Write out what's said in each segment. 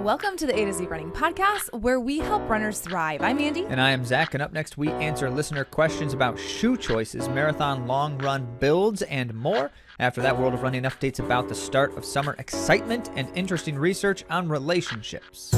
Welcome to the AtoZrunning podcast, where we help runners thrive. I'm Andy. And I am Zach, and up next we answer listener questions about shoe choices, marathon, long run builds, and more. After that, World of Running updates about the start of summer excitement and interesting research on relationships.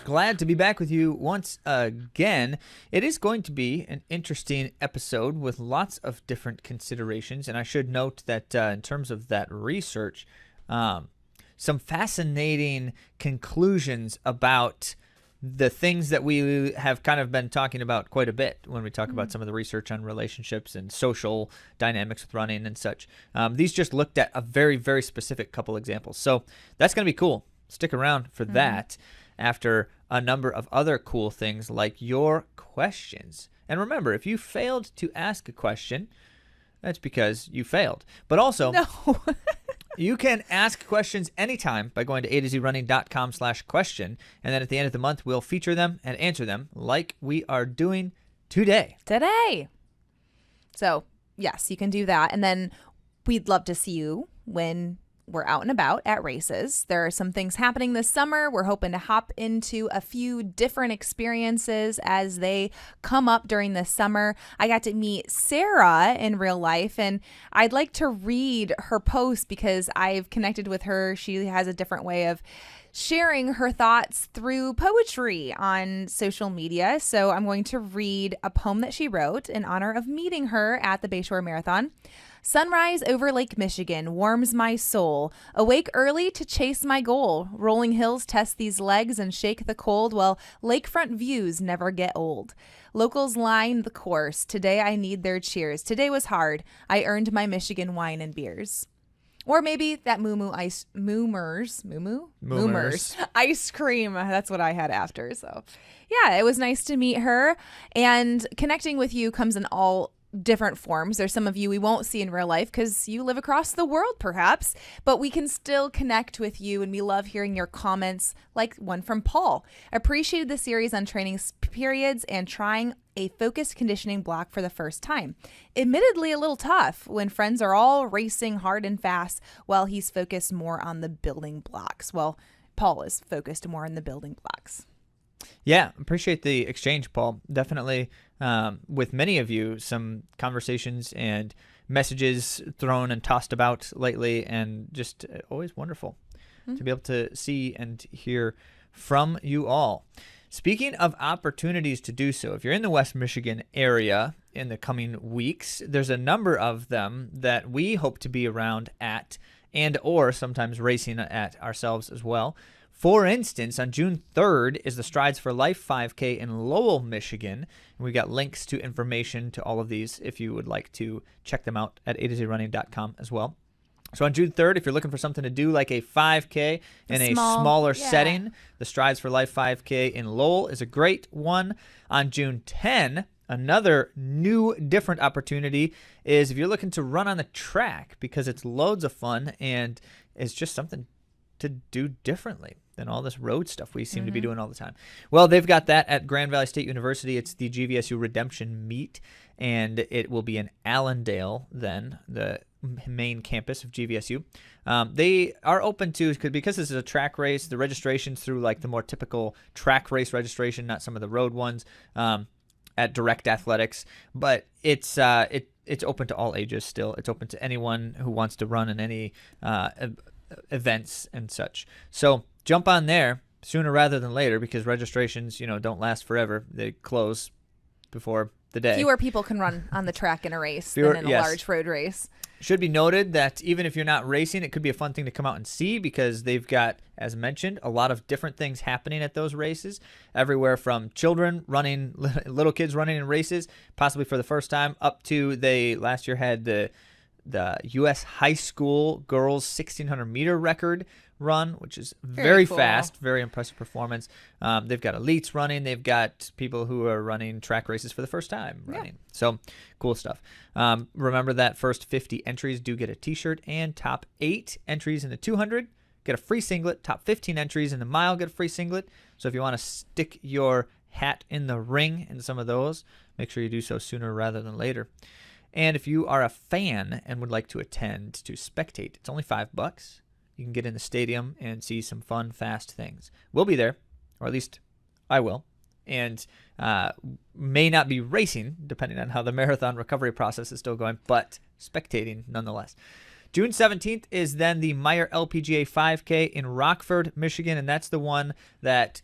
Glad to be back with you once again. It is going to be an interesting episode with lots of different considerations, and I should note that in terms of that research, some fascinating conclusions about the things that we have kind of been talking about quite a bit when we talk about some of the research on relationships and social dynamics with running and such. These just looked at a very, very specific couple examples. So that's going to be cool. Stick around for that after a number of other cool things like your questions. And remember, if you failed to ask a question, that's because you failed. But also, you can ask questions anytime by going to AtoZrunning.com/question. And then at the end of the month, we'll feature them and answer them like we are doing today. So, yes, you can do that. And then we'd love to see you when we're out and about at races. There are some things happening this summer. We're hoping to hop into a few different experiences as they come up during the summer. I got to meet Sarah in real life, and I'd like to read her post because I've connected with her. She has a different way of sharing her thoughts through poetry on social media. So I'm going to read a poem that she wrote in honor of meeting her at the Bayshore Marathon. Sunrise over Lake Michigan warms my soul. Awake early to chase my goal. Rolling hills test these legs and shake the cold, while lakefront views never get old. Locals line the course. Today I need their cheers. Today was hard. I earned my Michigan wine and beers. Or maybe that Moomers ice cream. That's what I had after. So yeah, it was nice to meet her. And connecting with you comes in all different forms. There's some of you we won't see in real life because you live across the world perhaps, but we can still connect with you, and we love hearing your comments, like one from Paul. Appreciated the series on training periods and trying a focused conditioning block for the first time. Admittedly a little tough when friends are all racing hard and fast while he's focused more on the building blocks. Well, Paul is focused more on the building blocks. Yeah, appreciate the exchange, Paul. Definitely with many of you, some conversations and messages thrown and tossed about lately, and just always wonderful to be able to see and hear from you all. Speaking of opportunities to do so, if you're in the West Michigan area in the coming weeks, there's a number of them that we hope to be around at and or sometimes racing at ourselves as well. For instance, on June 3rd is the Strides for Life 5K in Lowell, Michigan. And we got links to information to all of these if you would like to check them out at AtoZrunning.com as well. So on June 3rd, if you're looking for something to do like a 5K in a smaller setting, the Strides for Life 5K in Lowell is a great one. On June 10, another new, different opportunity is if you're looking to run on the track, because it's loads of fun and it's just something to do differently than all this road stuff we seem to be doing all the time. Well, they've got that at Grand Valley State University. It's the GVSU Redemption Meet, and it will be in Allendale then, the main campus of GVSU. They are open to, because this is a track race, the registration's through like the more typical track race registration, not some of the road ones at Direct Athletics, but it's open to all ages still. It's open to anyone who wants to run in any events and such. So jump on there sooner rather than later, because registrations, don't last forever. They close before the day. Fewer people can run on the track in a race than in a large road race. Should be noted that even if you're not racing, it could be a fun thing to come out and see, because they've got, as mentioned, a lot of different things happening at those races, everywhere from children running, little kids running in races, possibly for the first time, up to they last year had the U.S. high school girls 1,600 meter record run, which is very cool. Fast, very impressive performance. They've got elites running. They've got people who are running track races for the first time running. So cool stuff. Remember that first 50 entries do get a t-shirt, and top 8 entries in the 200 get a free singlet. Top 15 entries in the mile get a free singlet. So if you want to stick your hat in the ring in some of those, make sure you do so sooner rather than later. And if you are a fan and would like to attend to spectate, it's only $5. You can get in the stadium and see some fun, fast things. We'll be there, or at least I will, and may not be racing, depending on how the marathon recovery process is still going, but spectating nonetheless. June 17th is then the Meyer LPGA 5K in Rockford, Michigan, and that's the one that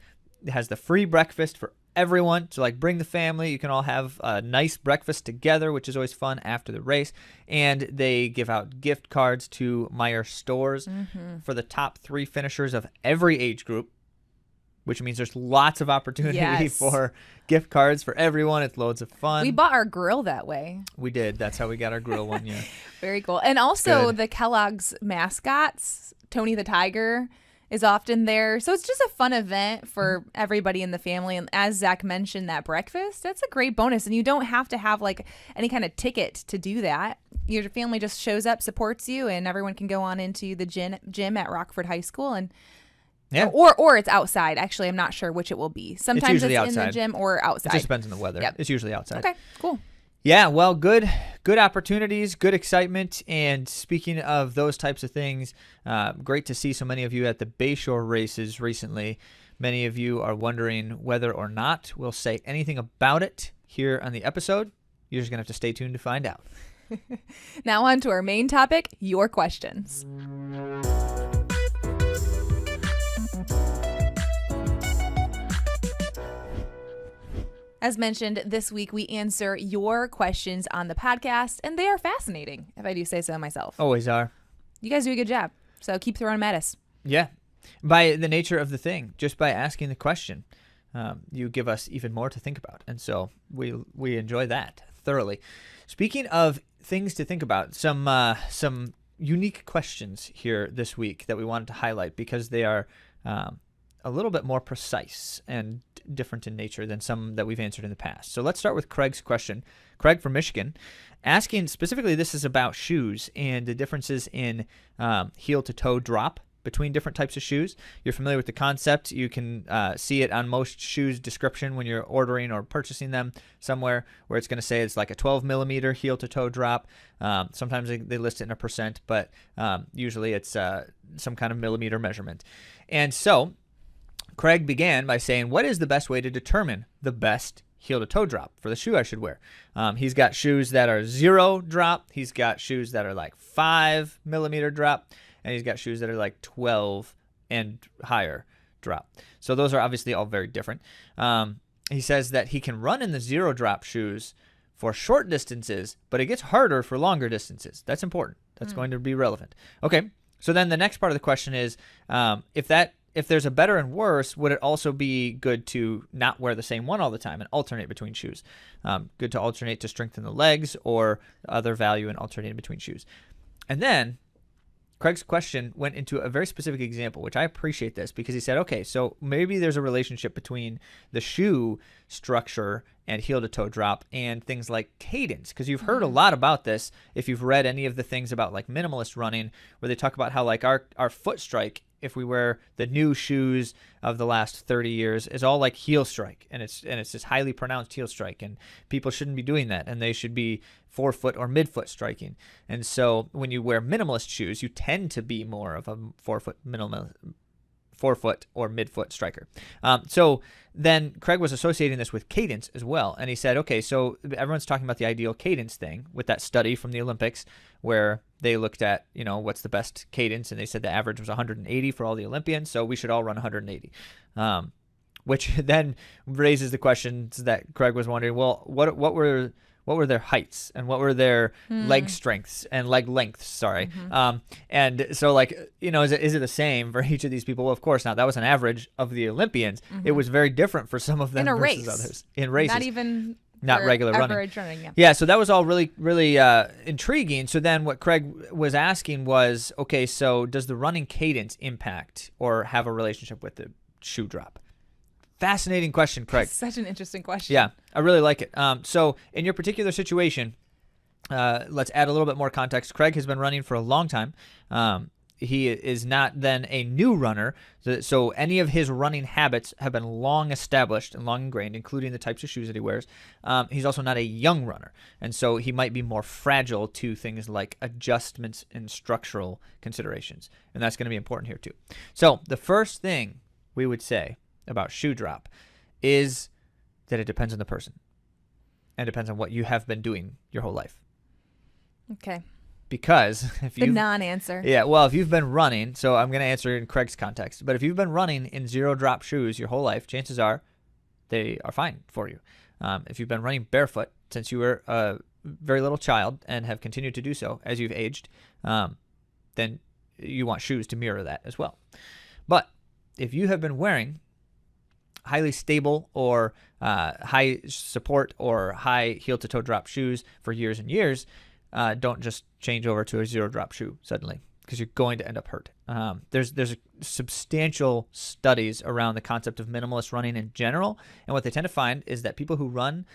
has the free breakfast for everyone. So like bring the family. You can all have a nice breakfast together, which is always fun after the race. And they give out gift cards to Meyer stores for the top 3 finishers of every age group, which means there's lots of opportunity for gift cards for everyone. It's loads of fun. We bought our grill that way. We did. That's how we got our grill one year. Very cool. And also the Kellogg's mascots, Tony the Tiger is often there. So it's just a fun event for everybody in the family. And as Zach mentioned, that breakfast, that's a great bonus. And you don't have to have like any kind of ticket to do that. Your family just shows up, supports you, and everyone can go on into the gym at Rockford High School and or it's outside. Actually, I'm not sure which it will be. Sometimes it's in the gym or outside. It just depends on the weather. Yep. It's usually outside. Okay, cool. Yeah, well, good opportunities, good excitement. And speaking of those types of things, great to see so many of you at the Bayshore races recently. Many of you are wondering whether or not we'll say anything about it here on the episode. You're just going to have to stay tuned to find out. Now on to our main topic, your questions. As mentioned, this week we answer your questions on the podcast, and they are fascinating, if I do say so myself. Always are. You guys do a good job, so keep throwing them at us. Yeah. By the nature of the thing, just by asking the question, you give us even more to think about, and so we enjoy that thoroughly. Speaking of things to think about, some unique questions here this week that we wanted to highlight because they are a little bit more precise and different in nature than some that we've answered in the past. So let's start with Craig's question. Craig from Michigan, asking specifically, this is about shoes and the differences in heel to toe drop between different types of shoes. You're familiar with the concept. You can see it on most shoes description when you're ordering or purchasing them somewhere, where it's going to say it's like a 12 millimeter heel to toe drop. Sometimes they list it in a percent, but usually it's some kind of millimeter measurement. And so Craig began by saying, what is the best way to determine the best heel to toe drop for the shoe I should wear? He's got shoes that are 0 drop. He's got shoes that are like 5 millimeter drop. And he's got shoes that are like 12 and higher drop. So those are obviously all very different. He says that he can run in the 0 drop shoes for short distances, but it gets harder for longer distances. That's important. That's going to be relevant. Okay. So then the next part of the question is, if there's a better and worse, would it also be good to not wear the same one all the time and alternate between shoes? Good to alternate to strengthen the legs, or other value in alternating between shoes. And then Craig's question went into a very specific example, which I appreciate this, because he said, okay, so maybe there's a relationship between the shoe structure and heel to toe drop and things like cadence, because you've heard a lot about this if you've read any of the things about like minimalist running, where they talk about how like our foot strike, if we wear the new shoes of the last 30 years, is all like heel strike, and it's this highly pronounced heel strike, and people shouldn't be doing that, and they should be forefoot or midfoot striking. And so when you wear minimalist shoes, you tend to be more of a forefoot or midfoot striker. So then Craig was associating this with cadence as well. And he said, okay, so everyone's talking about the ideal cadence thing with that study from the Olympics where they looked at, what's the best cadence. And they said the average was 180 for all the Olympians. So we should all run 180. Which then raises the questions that Craig was wondering, well, what were their heights and what were their leg strengths and leg lengths? Sorry. And so is it the same for each of these people? Well, of course not. That was an average of the Olympians. It was very different for some of them in a versus race. Others. In races. Not regular running. Yeah, so that was all really, really intriguing. So then what Craig was asking was, okay, so does the running cadence impact or have a relationship with the shoe drop? Fascinating question, Craig. Such an interesting question. Yeah, I really like it. So in your particular situation, let's add a little bit more context. Craig has been running for a long time. he is not then a new runner, so any of his running habits have been long established and long ingrained, including the types of shoes that he wears. He's also not a young runner, and so he might be more fragile to things like adjustments and structural considerations, and that's going to be important here too. So the first thing we would say about shoe drop is that it depends on the person and depends on what you have been doing your whole life. Okay. Because if you non-answer. Yeah, well, if you've been running, so I'm going to answer in Craig's context, but if you've been running in zero drop shoes your whole life, chances are they are fine for you. If you've been running barefoot since you were a very little child and have continued to do so as you've aged, then you want shoes to mirror that as well. But if you have been wearing highly stable or high support or high heel-to-toe drop shoes for years and years, don't just change over to a zero drop shoe suddenly, because you're going to end up hurt. There's substantial studies around the concept of minimalist running in general, and what they tend to find is that people who run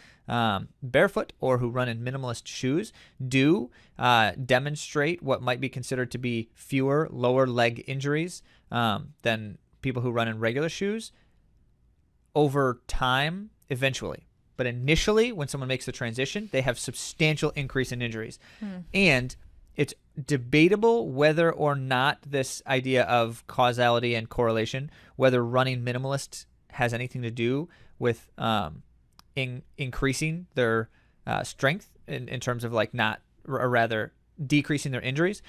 barefoot or who run in minimalist shoes do demonstrate what might be considered to be fewer lower leg injuries than people who run in regular shoes over time eventually. But initially, when someone makes the transition, they have substantial increase in injuries. And it's debatable whether or not this idea of causality and correlation, whether running minimalist has anything to do with increasing their strength in terms of like not, or rather decreasing their injuries.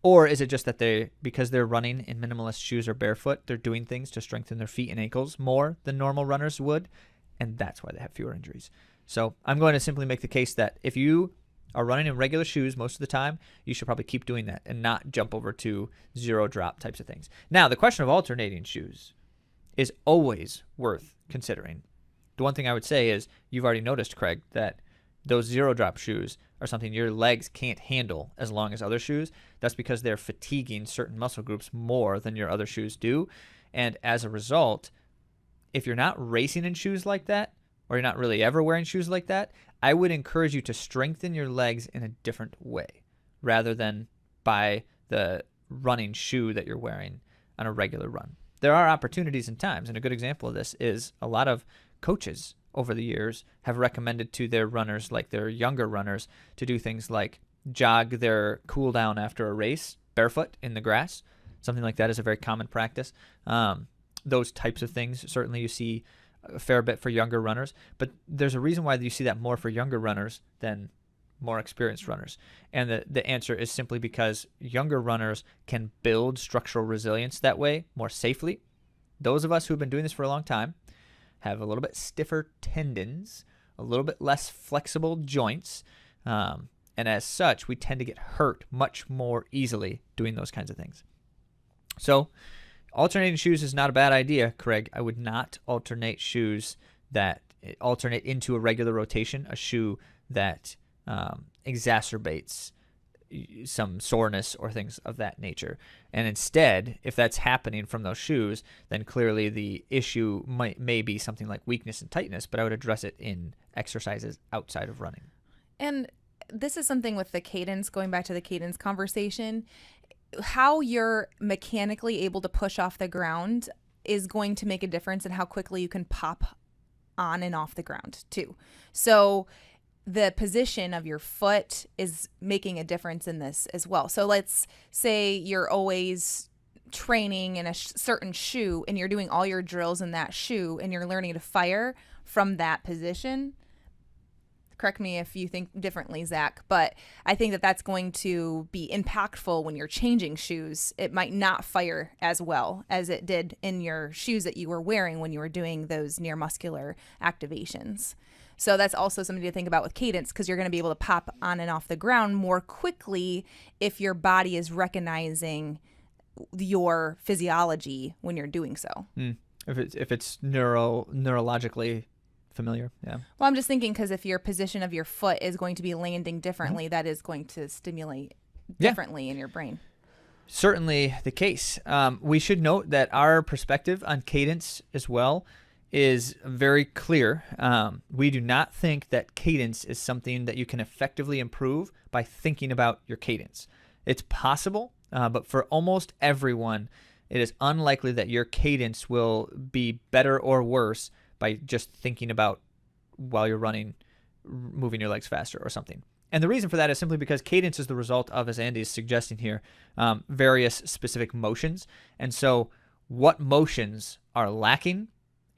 Or is it just that because they're running in minimalist shoes or barefoot, they're doing things to strengthen their feet and ankles more than normal runners would, and that's why they have fewer injuries. So I'm going to simply make the case that if you are running in regular shoes most of the time, you should probably keep doing that and not jump over to zero drop types of things. Now, the question of alternating shoes is always worth considering. The one thing I would say is you've already noticed, Craig, that those zero drop shoes are something your legs can't handle as long as other shoes. That's because they're fatiguing certain muscle groups more than your other shoes do. And as a result, if you're not racing in shoes like that, or you're not really ever wearing shoes like that, I would encourage you to strengthen your legs in a different way rather than by the running shoe that you're wearing on a regular run. There are opportunities and times, and a good example of this is a lot of coaches over the years have recommended to their runners, like their younger runners, to do things like jog their cool down after a race barefoot in the grass. Something like that is a very common practice. Those types of things, certainly you see a fair bit for younger runners, but there's a reason why you see that more for younger runners than more experienced runners. And the answer is simply because younger runners can build structural resilience that way more safely. Those of us who have been doing this for a long time have a little bit stiffer tendons, a little bit less flexible joints, and as such, we tend to get hurt much more easily doing those kinds of things. So alternating shoes is not a bad idea, Craig. I would not alternate shoes that alternate into a regular rotation, a shoe that exacerbates some soreness or things of that nature. And instead, if that's happening from those shoes, then clearly the issue may be something like weakness and tightness, but I would address it in exercises outside of running. And this is something with the cadence, going back to the cadence conversation, how you're mechanically able to push off the ground is going to make a difference in how quickly you can pop on and off the ground too. So the position of your foot is making a difference in this as well. So let's say you're always training in a certain shoe and you're doing all your drills in that shoe and you're learning to fire from that position. Correct me if you think differently, Zach, but I think that that's going to be impactful when you're changing shoes. It might not fire as well as it did in your shoes that you were wearing when you were doing those neuromuscular activations. So that's also something to think about with cadence, because you're going to be able to pop on and off the ground more quickly if your body is recognizing your physiology when you're doing so. If it's neurologically familiar, yeah. Well, I'm just thinking because if your position of your foot is going to be landing differently, that is going to stimulate differently in your brain. Certainly the case. We should note that our perspective on cadence as well is very clear. We do not think that cadence is something that you can effectively improve by thinking about your cadence. It's possible but for almost everyone, it is unlikely that your cadence will be better or worse by just thinking about while you're running, moving your legs faster or something. And the reason for that is simply because cadence is the result of, as Andy is suggesting here, various specific motions. And so what motions are lacking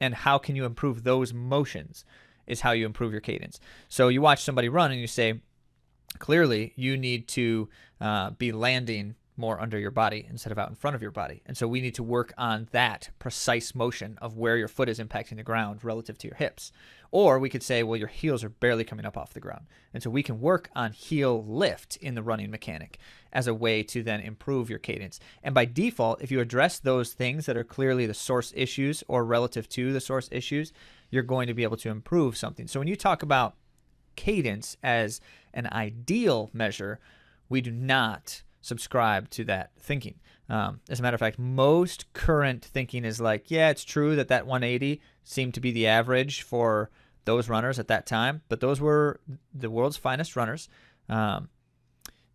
and how can you improve those motions is how you improve your cadence. So you watch somebody run and you say, clearly you need to be landing more under your body instead of out in front of your body. And so we need to work on that precise motion of where your foot is impacting the ground relative to your hips. Or we could say, well, your heels are barely coming up off the ground. And so we can work on heel lift in the running mechanic as a way to then improve your cadence. And by default, if you address those things that are clearly the source issues or relative to the source issues, you're going to be able to improve something. So when you talk about cadence as an ideal measure, we do not subscribe to that thinking. As a matter of fact, most current thinking is like, yeah, it's true that 180 seemed to be the average for those runners at that time, but those were the world's finest runners.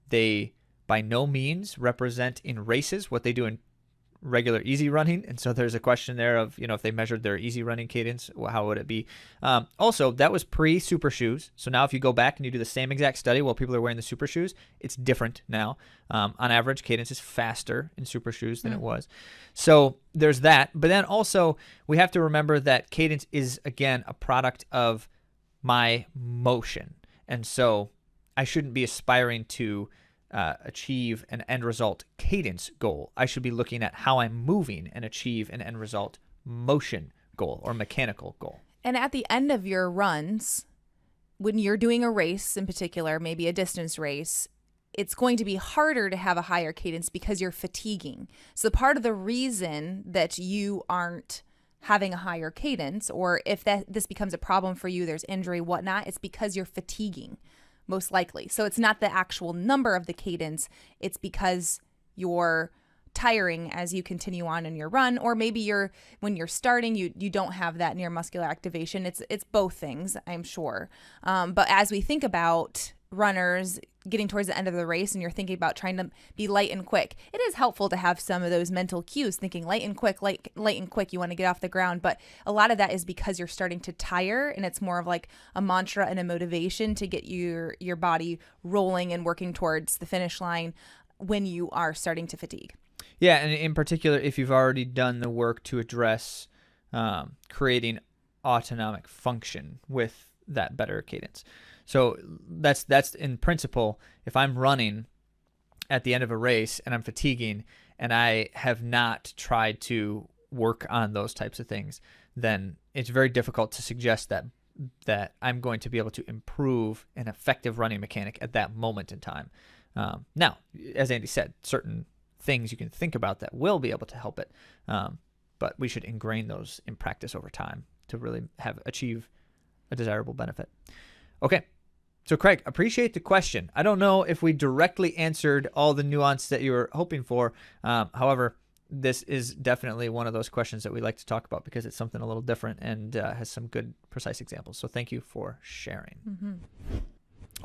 They by no means represent in races what they do in regular easy running. And so there's a question there of, if they measured their easy running cadence, how would it be? Also, that was pre-super shoes. So now if you go back and you do the same exact study while people are wearing the super shoes, it's different now. On average, cadence is faster in super shoes than it was. So there's that. But then also we have to remember that cadence is, again, a product of my motion. And so I shouldn't be aspiring to achieve an end result cadence goal. I should be looking at how I'm moving and achieve an end result motion goal or mechanical goal. And at the end of your runs, when you're doing a race in particular, maybe a distance race, it's going to be harder to have a higher cadence because you're fatiguing. So part of the reason that you aren't having a higher cadence, or if this becomes a problem for you, there's injury, whatnot, it's because you're fatiguing. Most likely. So it's not the actual number of the cadence, it's because you're tiring as you continue on in your run, or maybe when you're starting, you don't have that neuromuscular activation. It's both things, I'm sure. But as we think about runners getting towards the end of the race and you're thinking about trying to be light and quick, it is helpful to have some of those mental cues, thinking light and quick, you want to get off the ground. But a lot of that is because you're starting to tire, and it's more of like a mantra and a motivation to get your body rolling and working towards the finish line when you are starting to fatigue. Yeah, and in particular, if you've already done the work to address creating autonomic function with that better cadence. So that's in principle, if I'm running at the end of a race and I'm fatiguing and I have not tried to work on those types of things, then it's very difficult to suggest that I'm going to be able to improve an effective running mechanic at that moment in time. Now, as Andy said, certain things you can think about that will be able to help it, but we should ingrain those in practice over time to really achieve a desirable benefit. Okay, so Craig, appreciate the question. I don't know if we directly answered all the nuance that you were hoping for. However, this is definitely one of those questions that we like to talk about because it's something a little different and has some good, precise examples. So thank you for sharing. Mm-hmm.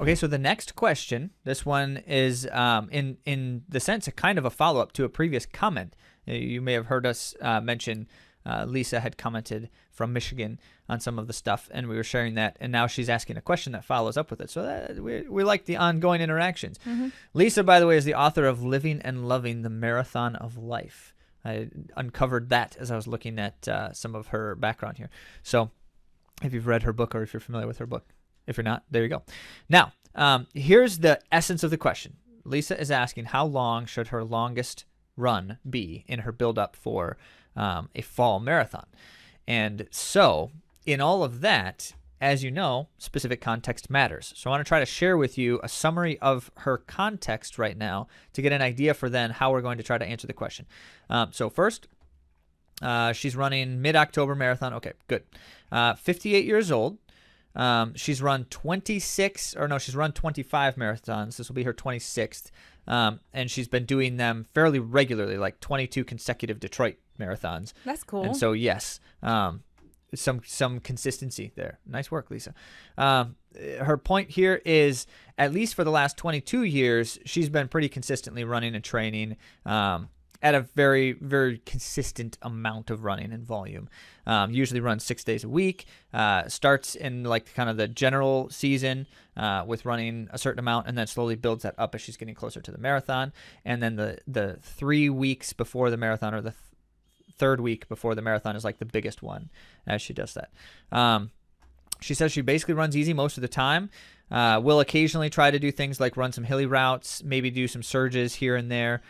Okay, so the next question, this one is in the sense a kind of a follow-up to a previous comment. You may have heard us mention Lisa had commented from Michigan on some of the stuff, and we were sharing that, and now she's asking a question that follows up with it. So we like the ongoing interactions. Mm-hmm. Lisa, by the way, is the author of Living and Loving the Marathon of Life. I uncovered that as I was looking at some of her background here. So if you've read her book or if you're familiar with her book, if you're not, there you go. Now, here's the essence of the question. Lisa is asking how long should her longest run be in her build-up for a fall marathon. And so in all of that, as you know, specific context matters. So I want to try to share with you a summary of her context right now to get an idea for then how we're going to try to answer the question. So first, she's running mid-October marathon. Okay, good. 58 years old. She's run 25 marathons. This will be her 26th. And she's been doing them fairly regularly, like 22 consecutive Detroit marathons. That's cool. And so, yes, some consistency there. Nice work, Lisa. Her point here is, at least for the last 22 years, she's been pretty consistently running and training at a very, very consistent amount of running and volume. Usually runs 6 days a week. Starts in like kind of the general season with running a certain amount, and then slowly builds that up as she's getting closer to the marathon. And then the 3 weeks before the marathon, or the third week before the marathon, is like the biggest one as she does that. She says she basically runs easy most of the time. Will occasionally try to do things like run some hilly routes, maybe do some surges here and there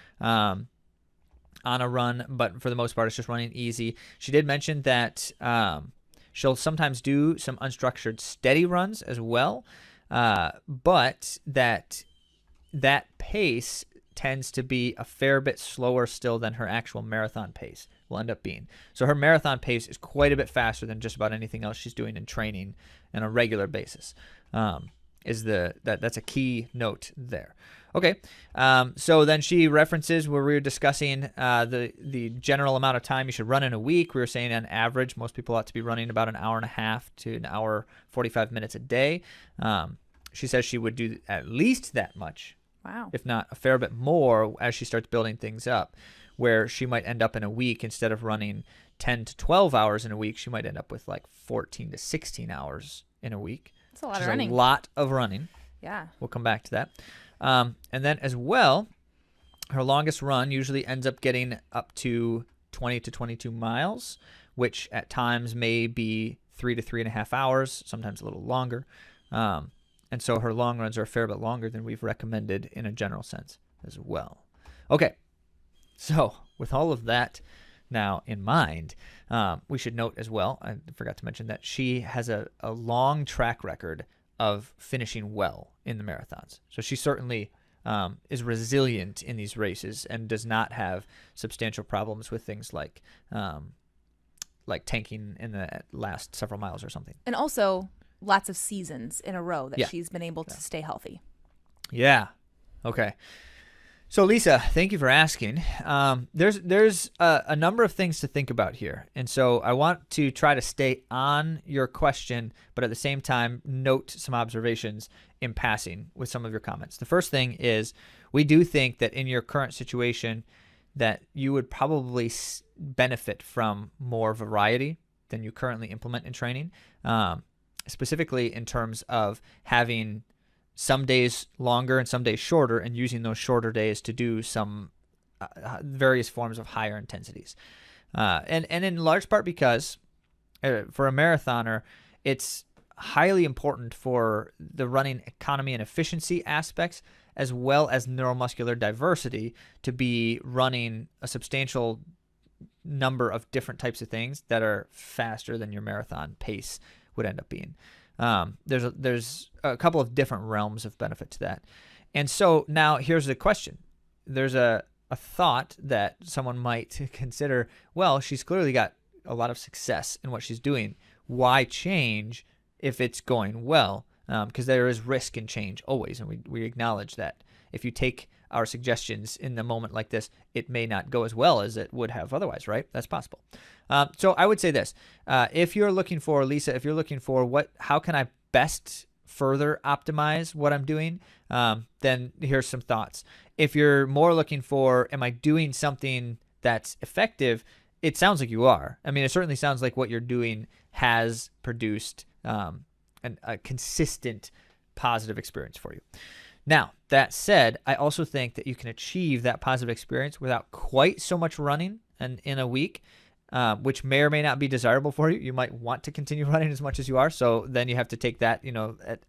on a run, but for the most part, it's just running easy. She did mention that she'll sometimes do some unstructured steady runs as well, but that pace tends to be a fair bit slower still than her actual marathon pace will end up being. So her marathon pace is quite a bit faster than just about anything else she's doing in training on a regular basis. That's a key note there. Okay, so then she references where we were discussing the general amount of time you should run in a week. We were saying on average, most people ought to be running about an hour and a half to an hour 45 minutes a day. She says she would do at least that much. Wow. If not a fair bit more as she starts building things up, where she might end up in a week, instead of running 10 to 12 hours in a week, she might end up with like 14 to 16 hours in a week. That's a lot of running. A lot of running. Yeah. We'll come back to that. And then as well, her longest run usually ends up getting up to 20 to 22 miles, which at times may be 3 to 3.5 hours, sometimes a little longer. And so her long runs are a fair bit longer than we've recommended in a general sense as well. Okay, so with all of that now in mind, we should note as well, I forgot to mention that she has a long track record of finishing well in the marathons. So she certainly is resilient in these races and does not have substantial problems with things like tanking in the last several miles or something. And also lots of seasons in a row that she's been able to stay healthy. Yeah. Okay. So Lisa, thank you for asking. There's a number of things to think about here. And so I want to try to stay on your question, but at the same time, note some observations in passing with some of your comments. The first thing is, we do think that in your current situation that you would probably benefit from more variety than you currently implement in training. Specifically in terms of having some days longer and some days shorter, and using those shorter days to do some various forms of higher intensities. And in large part because for a marathoner, it's highly important for the running economy and efficiency aspects, as well as neuromuscular diversity, to be running a substantial number of different types of things that are faster than your marathon pace would end up being. There's a couple of different realms of benefit to that. And so now here's the question. There's a thought that someone might consider, well, she's clearly got a lot of success in what she's doing. Why change if it's going well? Because there is risk in change always, and we acknowledge that. If you take our suggestions in the moment like this, it may not go as well as it would have otherwise, right? That's possible. So I would say this. If you're looking for, Lisa, how can I best further optimize what I'm doing, then here's some thoughts. If you're more looking for, am I doing something that's effective? It sounds like you are. I mean, it certainly sounds like what you're doing has produced a consistent positive experience for you. Now, that said, I also think that you can achieve that positive experience without quite so much running and in a week, which may or may not be desirable for you. You might want to continue running as much as you are, so then you have to take that,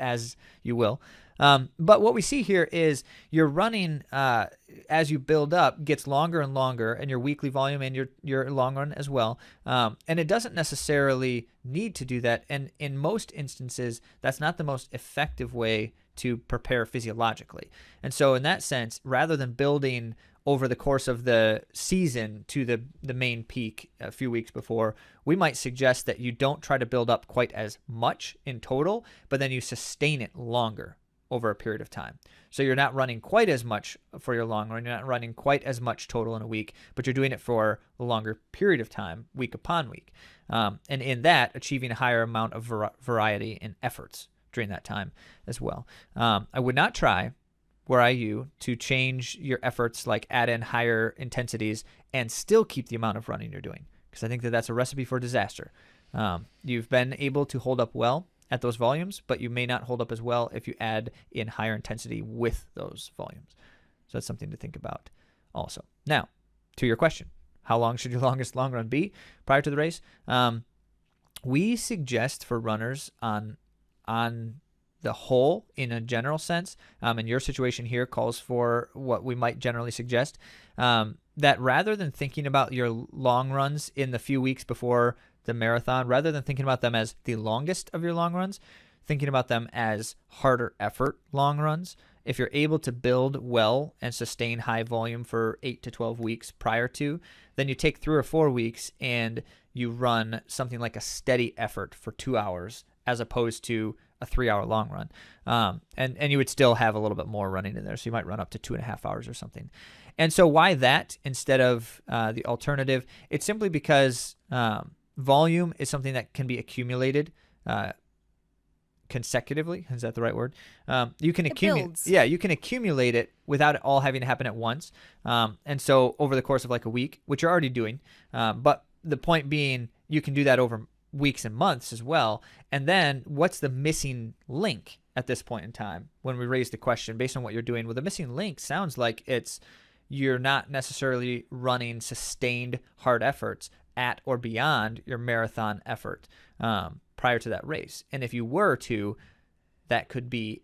as you will. But what we see here is your running, as you build up, gets longer and longer, and your weekly volume and your long run as well. And it doesn't necessarily need to do that. And in most instances, that's not the most effective way to prepare physiologically. And so in that sense, rather than building over the course of the season to the main peak a few weeks before, we might suggest that you don't try to build up quite as much in total, but then you sustain it longer. over a period of time. So you're not running quite as much for your long run. You're not running quite as much total in a week, but you're doing it for a longer period of time, week upon week. And in that, achieving a higher amount of variety in efforts during that time as well. I would not try, were I you, to change your efforts, like add in higher intensities and still keep the amount of running you're doing, because I think that that's a recipe for disaster. You've been able to hold up well at those volumes, but you may not hold up as well if you add in higher intensity with those volumes. So that's something to think about also. Now, to your question, how long should your longest long run be prior to the race? We suggest for runners on the whole, in a general sense, and your situation here calls for what we might generally suggest, that rather than thinking about your long runs in the few weeks before the marathon, rather than thinking about them as the longest of your long runs, thinking about them as harder effort long runs. If you're able to build well and sustain high volume for 8 to 12 weeks prior to, then you take 3 or 4 weeks and you run something like a steady effort for 2 hours as opposed to a 3-hour long run. And you would still have a little bit more running in there. So you might run up to 2.5 hours or something. And so why that instead of the alternative? It's simply because volume is something that can be accumulated consecutively. Is that the right word? You can accumulate. Yeah, you can accumulate it without it all having to happen at once. And so over the course of like a week, which you're already doing, but the point being, you can do that over weeks and months as well. And then what's the missing link at this point in time when we raise the question based on what you're doing? Well, the missing link sounds like you're not necessarily running sustained hard efforts at or beyond your marathon effort prior to that race. And if you were to, that could be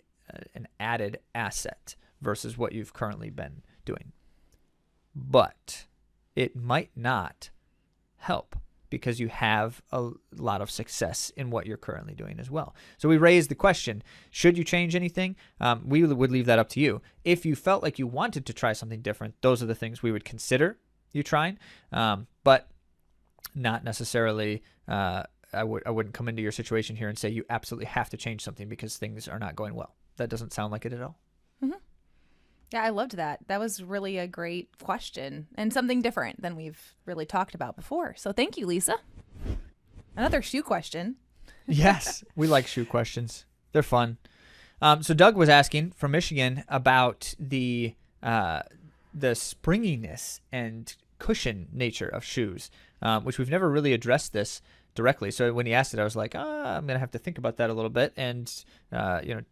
an added asset versus what you've currently been doing. But it might not help because you have a lot of success in what you're currently doing as well. So we raised the question, should you change anything? We would leave that up to you. If you felt like you wanted to try something different, those are the things we would consider you trying. But not necessarily, I wouldn't come into your situation here and say you absolutely have to change something because things are not going well. That doesn't sound like it at all. Mm-hmm. Yeah, I loved that. That was really a great question and something different than we've really talked about before. So thank you, Lisa. Another shoe question. Yes, we like shoe questions. They're fun. So Doug was asking from Michigan about the springiness and cushion nature of shoes, which we've never really addressed this directly. So when he asked it, I was like, I'm going to have to think about that a little bit and kind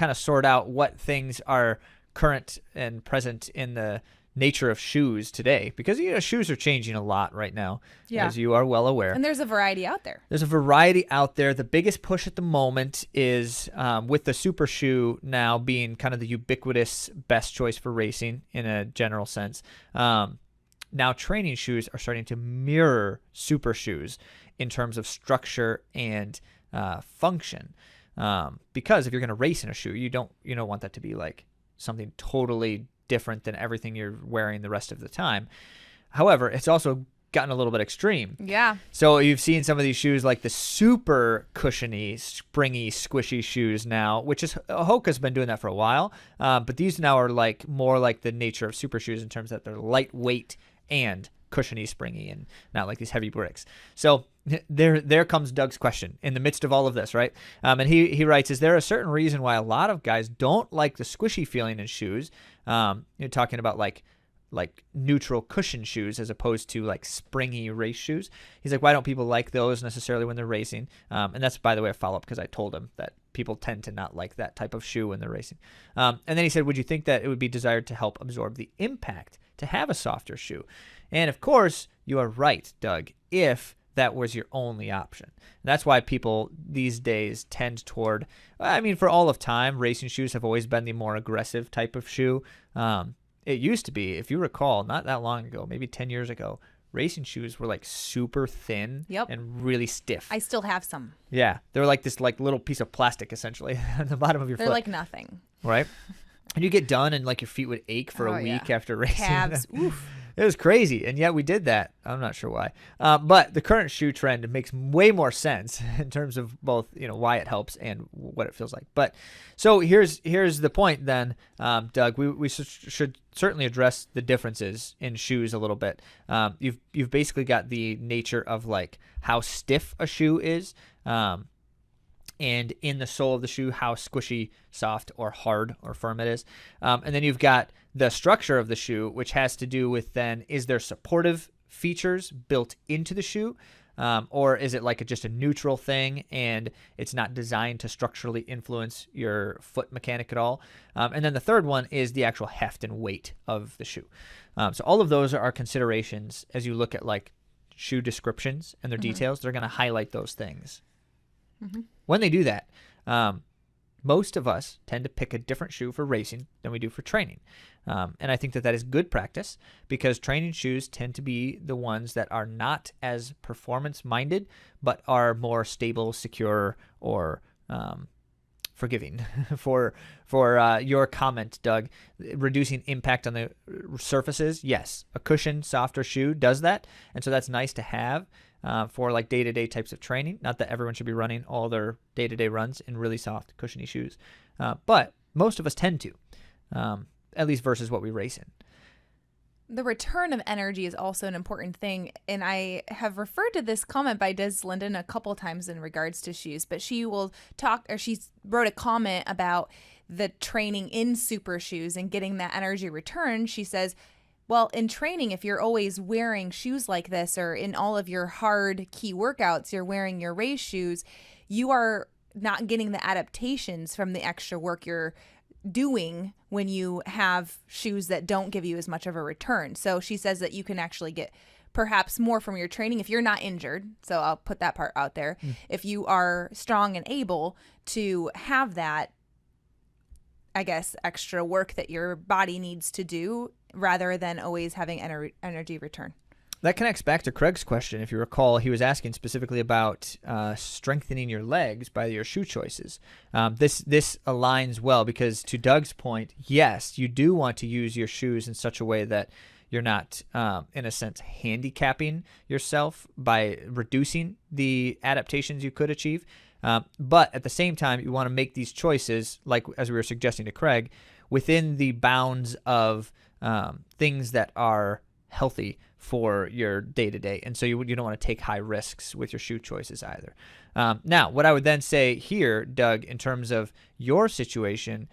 of sort out what things are current and present in the nature of shoes today, because shoes are changing a lot right now, as you are well aware. And there's a variety out there. There's a variety out there. The biggest push at the moment is with the super shoe now being kind of the ubiquitous best choice for racing in a general sense. Now training shoes are starting to mirror super shoes in terms of structure and function, because if you're going to race in a shoe, you don't want that to be like something totally different than everything you're wearing the rest of the time. However, it's also gotten a little bit extreme. Yeah. So you've seen some of these shoes like the super cushiony, springy, squishy shoes now, which is Hoka's been doing that for a while. But these now are like more like the nature of super shoes in terms that they're lightweight and cushiony, springy, and not like these heavy bricks. So there comes Doug's question in the midst of all of this, right? And he writes, is there a certain reason why a lot of guys don't like the squishy feeling in shoes? You're talking about like neutral cushion shoes as opposed to like springy race shoes. He's like, why don't people like those necessarily when they're racing? And that's, by the way, a follow-up because I told him that people tend to not like that type of shoe when they're racing. And then he said, would you think that it would be desired to help absorb the impact to have a softer shoe? And of course, you are right, Doug, if that was your only option. And that's why people these days tend toward, for all of time, racing shoes have always been the more aggressive type of shoe. It used to be, if you recall, not that long ago, maybe 10 years ago, racing shoes were like super thin and really stiff. I still have some. Yeah. They're like this like little piece of plastic essentially on the bottom of your foot. They're like nothing. Right? And you get done and like your feet would ache for a week after racing. Calves. Oof. It was crazy, and yet we did that. I'm not sure why. But the current shoe trend makes way more sense in terms of both, why it helps and what it feels like. But so here's the point then, Doug. We should certainly address the differences in shoes a little bit. You've basically got the nature of like how stiff a shoe is. And in the sole of the shoe, how squishy, soft, or hard or firm it is. And then you've got the structure of the shoe, which has to do with then, is there supportive features built into the shoe? Or is it like just a neutral thing and it's not designed to structurally influence your foot mechanic at all? And then the third one is the actual heft and weight of the shoe. So all of those are considerations as you look at like shoe descriptions and their details. They're going to highlight those things. When they do that, most of us tend to pick a different shoe for racing than we do for training. And I think that is good practice because training shoes tend to be the ones that are not as performance-minded, but are more stable, secure, or forgiving. For your comment, Doug, reducing impact on the surfaces, yes, a cushioned, softer shoe does that. And so that's nice to have. For like day-to-day types of training. Not that everyone should be running all their day-to-day runs in really soft, cushiony shoes. But most of us tend to, at least versus what we race in. The return of energy is also an important thing. And I have referred to this comment by Des Linden a couple times in regards to shoes. But she will talk, or she wrote a comment about the training in super shoes and getting that energy return. She says, well, in training, if you're always wearing shoes like this, or in all of your hard key workouts, you're wearing your race shoes, you are not getting the adaptations from the extra work you're doing when you have shoes that don't give you as much of a return. So she says that you can actually get perhaps more from your training if you're not injured. So I'll put that part out there. If you are strong and able to have that, I guess, extra work that your body needs to do rather than always having energy return. That connects back to Craig's question. If you recall, he was asking specifically about strengthening your legs by your shoe choices. This aligns well because to Doug's point, yes, you do want to use your shoes in such a way that you're not, in a sense, handicapping yourself by reducing the adaptations you could achieve. But at the same time, you want to make these choices, like as we were suggesting to Craig, within the bounds of things that are healthy for your day-to-day. And so you don't want to take high risks with your shoe choices either. Now, what I would then say here, Doug, in terms of your situation,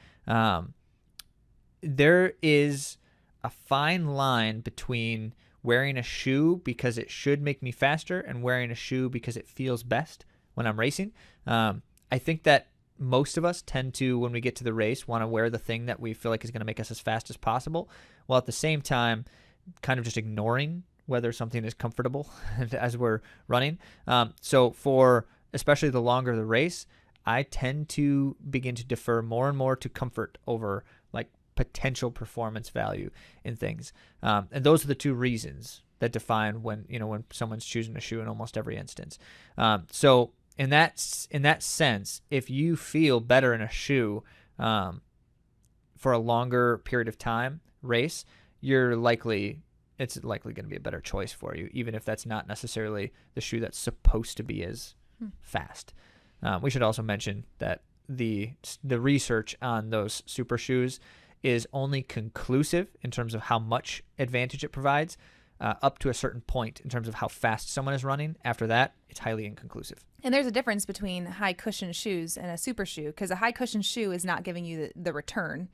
there is a fine line between wearing a shoe because it should make me faster and wearing a shoe because it feels best when I'm racing. I think that most of us tend to, when we get to the race, want to wear the thing that we feel like is going to make us as fast as possible, while at the same time kind of just ignoring whether something is comfortable as we're running. So for especially the longer the race, I tend to begin to defer more and more to comfort over like potential performance value in things. And those are the two reasons that define when someone's choosing a shoe in almost every instance. So in that sense, if you feel better in a shoe for a longer period of time race, it's likely going to be a better choice for you, even if that's not necessarily the shoe that's supposed to be as fast. We should also mention that the research on those super shoes is only conclusive in terms of how much advantage it provides up to a certain point in terms of how fast someone is running. After that, it's highly inconclusive. And there's a difference between high cushion shoes and a super shoe, because a high cushion shoe is not giving you the return.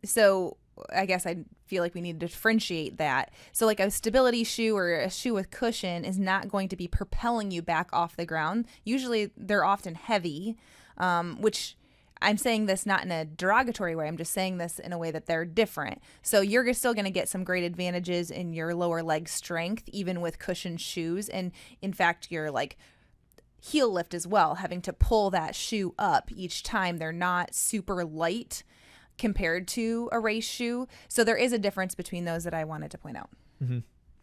So I guess I feel like we need to differentiate that. So like a stability shoe or a shoe with cushion is not going to be propelling you back off the ground. Usually they're often heavy, which I'm saying this not in a derogatory way. I'm just saying this in a way that they're different. So you're still going to get some great advantages in your lower leg strength, even with cushioned shoes. And in fact, your like heel lift as well, having to pull that shoe up each time. They're not super light compared to a race shoe. So there is a difference between those that I wanted to point out.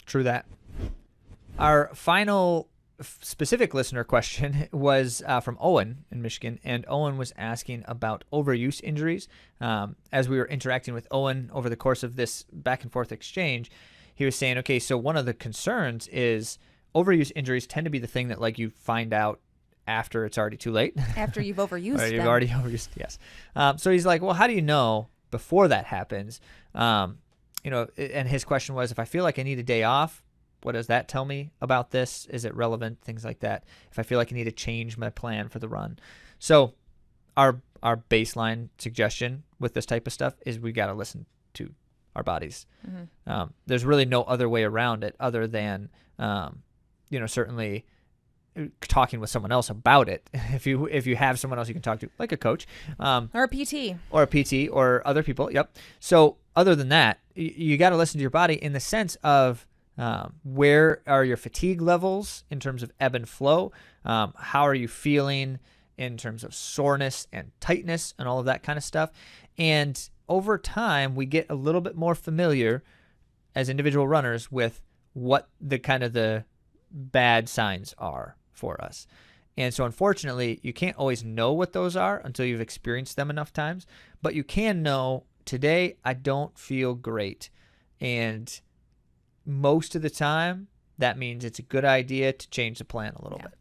True that. Our final specific listener question was from Owen in Michigan, and Owen was asking about overuse injuries. As we were interacting with Owen over the course of this back and forth exchange, he was saying, okay, so one of the concerns is overuse injuries tend to be the thing that like you find out after it's already too late. After you've overused or you've them. already overused, yes. So he's like, well, how do you know before that happens? And his question was, if I feel like I need a day off, what does that tell me about this? Is it relevant? Things like that. If I feel like I need to change my plan for the run. So our baseline suggestion with this type of stuff is we got to listen to our bodies. Mm-hmm. There's really no other way around it other than, certainly talking with someone else about it. If you have someone else you can talk to, like a coach, or a PT, or other people. Yep. So other than that, you got to listen to your body in the sense of where are your fatigue levels in terms of ebb and flow? How are you feeling in terms of soreness and tightness and all of that kind of stuff? And over time, we get a little bit more familiar as individual runners with what the kind of the bad signs are for us. And so unfortunately, you can't always know what those are until you've experienced them enough times, but you can know today I don't feel great. And most of the time, that means it's a good idea to change the plan a little bit.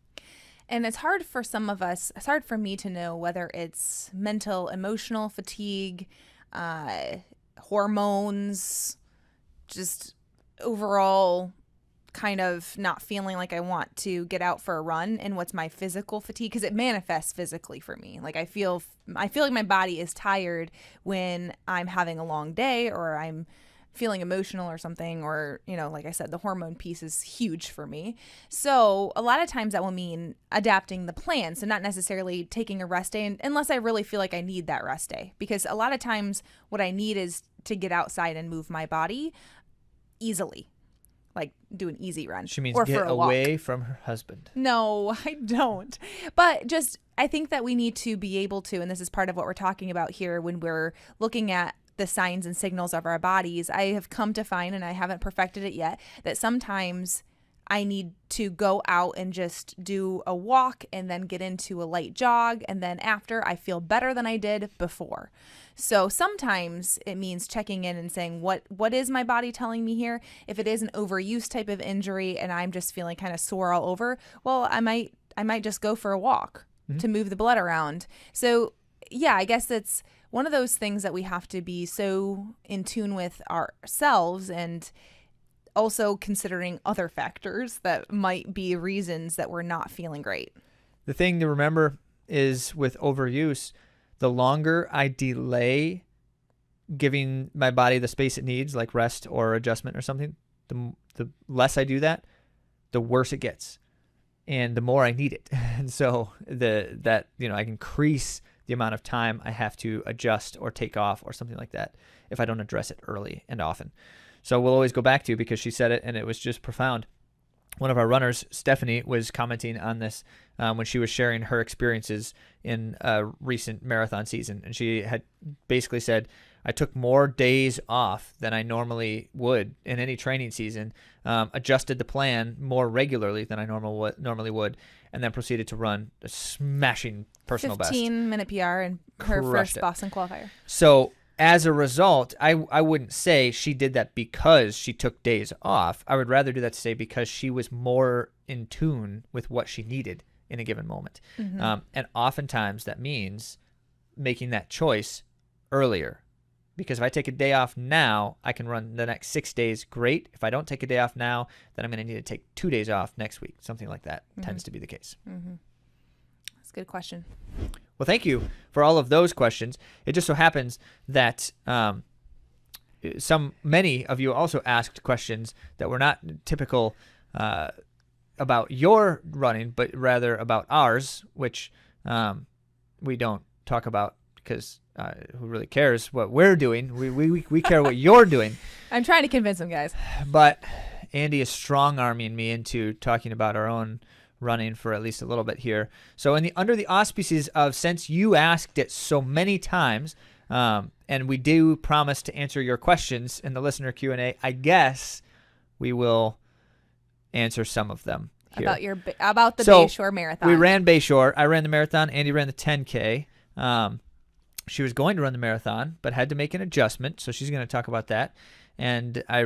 And it's hard for some of us, it's hard for me to know whether it's mental, emotional fatigue, hormones, just overall kind of not feeling like I want to get out for a run, and what's my physical fatigue, because it manifests physically for me. Like I feel like my body is tired when I'm having a long day or I'm feeling emotional or something, or, like I said, the hormone piece is huge for me. So a lot of times that will mean adapting the plan. So not necessarily taking a rest day unless I really feel like I need that rest day, because a lot of times what I need is to get outside and move my body easily, like do an easy run. She means or get for a away walk. from her husband. No, I don't. But just, I think that we need to be able to, and this is part of what we're talking about here when we're looking at the signs and signals of our bodies. I have come to find, and I haven't perfected it yet, that sometimes I need to go out and just do a walk and then get into a light jog. And then after, I feel better than I did before. So sometimes it means checking in and saying, what is my body telling me here? If it is an overuse type of injury and I'm just feeling kind of sore all over, well, I might just go for a walk to move the blood around. So yeah, I guess it's one of those things that we have to be so in tune with ourselves, and also considering other factors that might be reasons that we're not feeling great. The thing to remember is with overuse, the longer I delay giving my body the space it needs, like rest or adjustment or something, the less I do that, the worse it gets, and the more I need it. And so I can increase the amount of time I have to adjust or take off or something like that if I don't address it early and often. So we'll always go back to, because she said it and it was just profound. One of our runners, Stephanie, was commenting on this when she was sharing her experiences in a recent marathon season. And she had basically said, I took more days off than I normally would in any training season, adjusted the plan more regularly than I normally would, and then proceeded to run a smashing personal best. 15-minute PR in her Crushed first it. Boston qualifier. So as a result, I wouldn't say she did that because she took days off. I would rather do that to say because she was more in tune with what she needed in a given moment. Mm-hmm. And oftentimes that means making that choice earlier. Because if I take a day off now, I can run the next 6 days great. If I don't take a day off now, then I'm going to need to take 2 days off next week. Something like that tends to be the case. Mm-hmm. That's a good question. Well, thank you for all of those questions. It just so happens that many of you also asked questions that were not typical about your running, but rather about ours, which we don't talk about because who really cares what we're doing? We care what you're doing. I'm trying to convince them, guys. But Andy is strong-arming me into talking about our own running for at least a little bit here. So under the auspices of, since you asked it so many times, and we do promise to answer your questions in the listener Q&A, I guess we will answer some of them here. About the Bayshore Marathon. We ran Bayshore. I ran the marathon. Andy ran the 10K. She was going to run the marathon, but had to make an adjustment, so she's going to talk about that. and I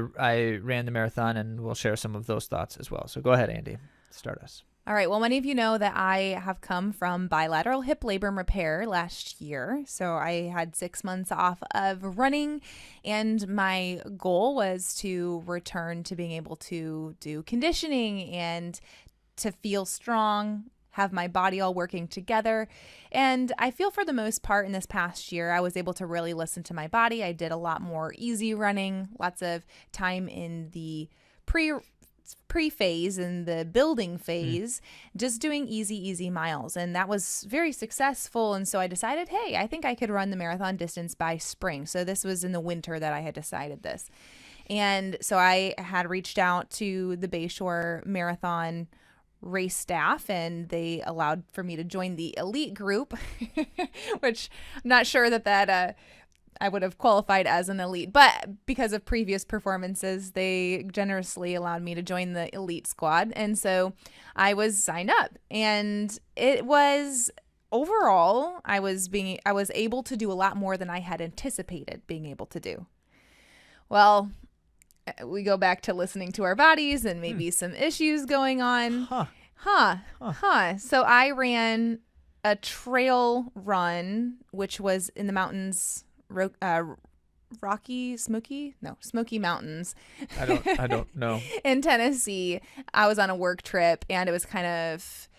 ran the marathon, and we'll share some of those thoughts as well. So go ahead, Andy. Start us. All right. Well, many of you know that I have come from bilateral hip labrum repair last year. So I had 6 months off of running, and my goal was to return to being able to do conditioning and to feel strong, have my body all working together. And I feel for the most part in this past year, I was able to really listen to my body. I did a lot more easy running, lots of time in the pre-phase and the building phase, just doing easy miles. And that was very successful. And so I decided, hey, I think I could run the marathon distance by spring. So this was in the winter that I had decided this. And so I had reached out to the Bayshore Marathon race staff, and they allowed for me to join the elite group, which I'm not sure that I would have qualified as an elite, but because of previous performances, they generously allowed me to join the elite squad. And so I was signed up, and it was overall, I was able to do a lot more than I had anticipated being able to do. Well, we go back to listening to our bodies and maybe some issues going on. So I ran a trail run, which was in the mountains, Smoky Mountains. I don't know. In Tennessee. I was on a work trip, and it was kind of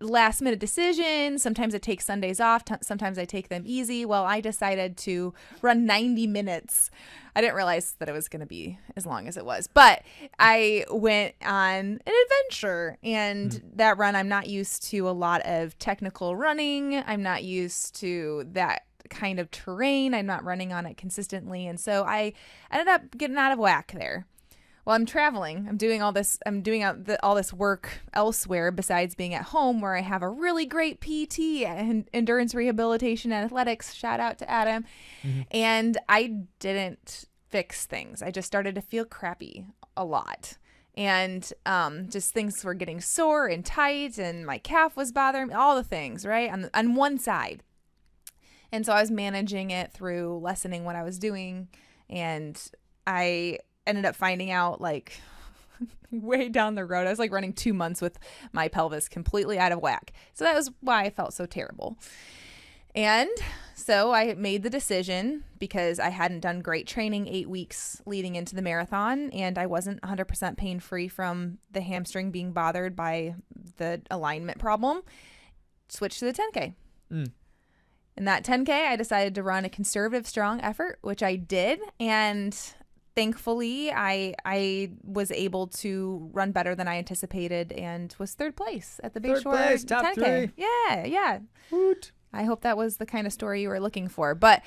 last minute decision. Sometimes I take Sundays off. Sometimes I take them easy. Well, I decided to run 90 minutes. I didn't realize that it was going to be as long as it was, but I went on an adventure, and that run, I'm not used to a lot of technical running. I'm not used to that kind of terrain. I'm not running on it consistently. And so I ended up getting out of whack there. Well, I'm traveling. I'm doing all this work elsewhere besides being at home, where I have a really great PT and endurance rehabilitation and athletics. Shout out to Adam. And I didn't fix things. I just started to feel crappy a lot. And just things were getting sore and tight, and my calf was bothering me, all the things, right? On one side. And so I was managing it through lessening what I was doing. And I ended up finding out, like, way down the road, I was like running 2 months with my pelvis completely out of whack. So that was why I felt so terrible. And so I made the decision, because I hadn't done great training 8 weeks leading into the marathon, and I wasn't 100% pain-free from the hamstring being bothered by the alignment problem, switch to the 10K. In that 10K, I decided to run a conservative, strong effort, which I did. And thankfully, I was able to run better than I anticipated, and was third place at the Bayshore top 10K. 3. Yeah. Woot. I hope that was the kind of story you were looking for. But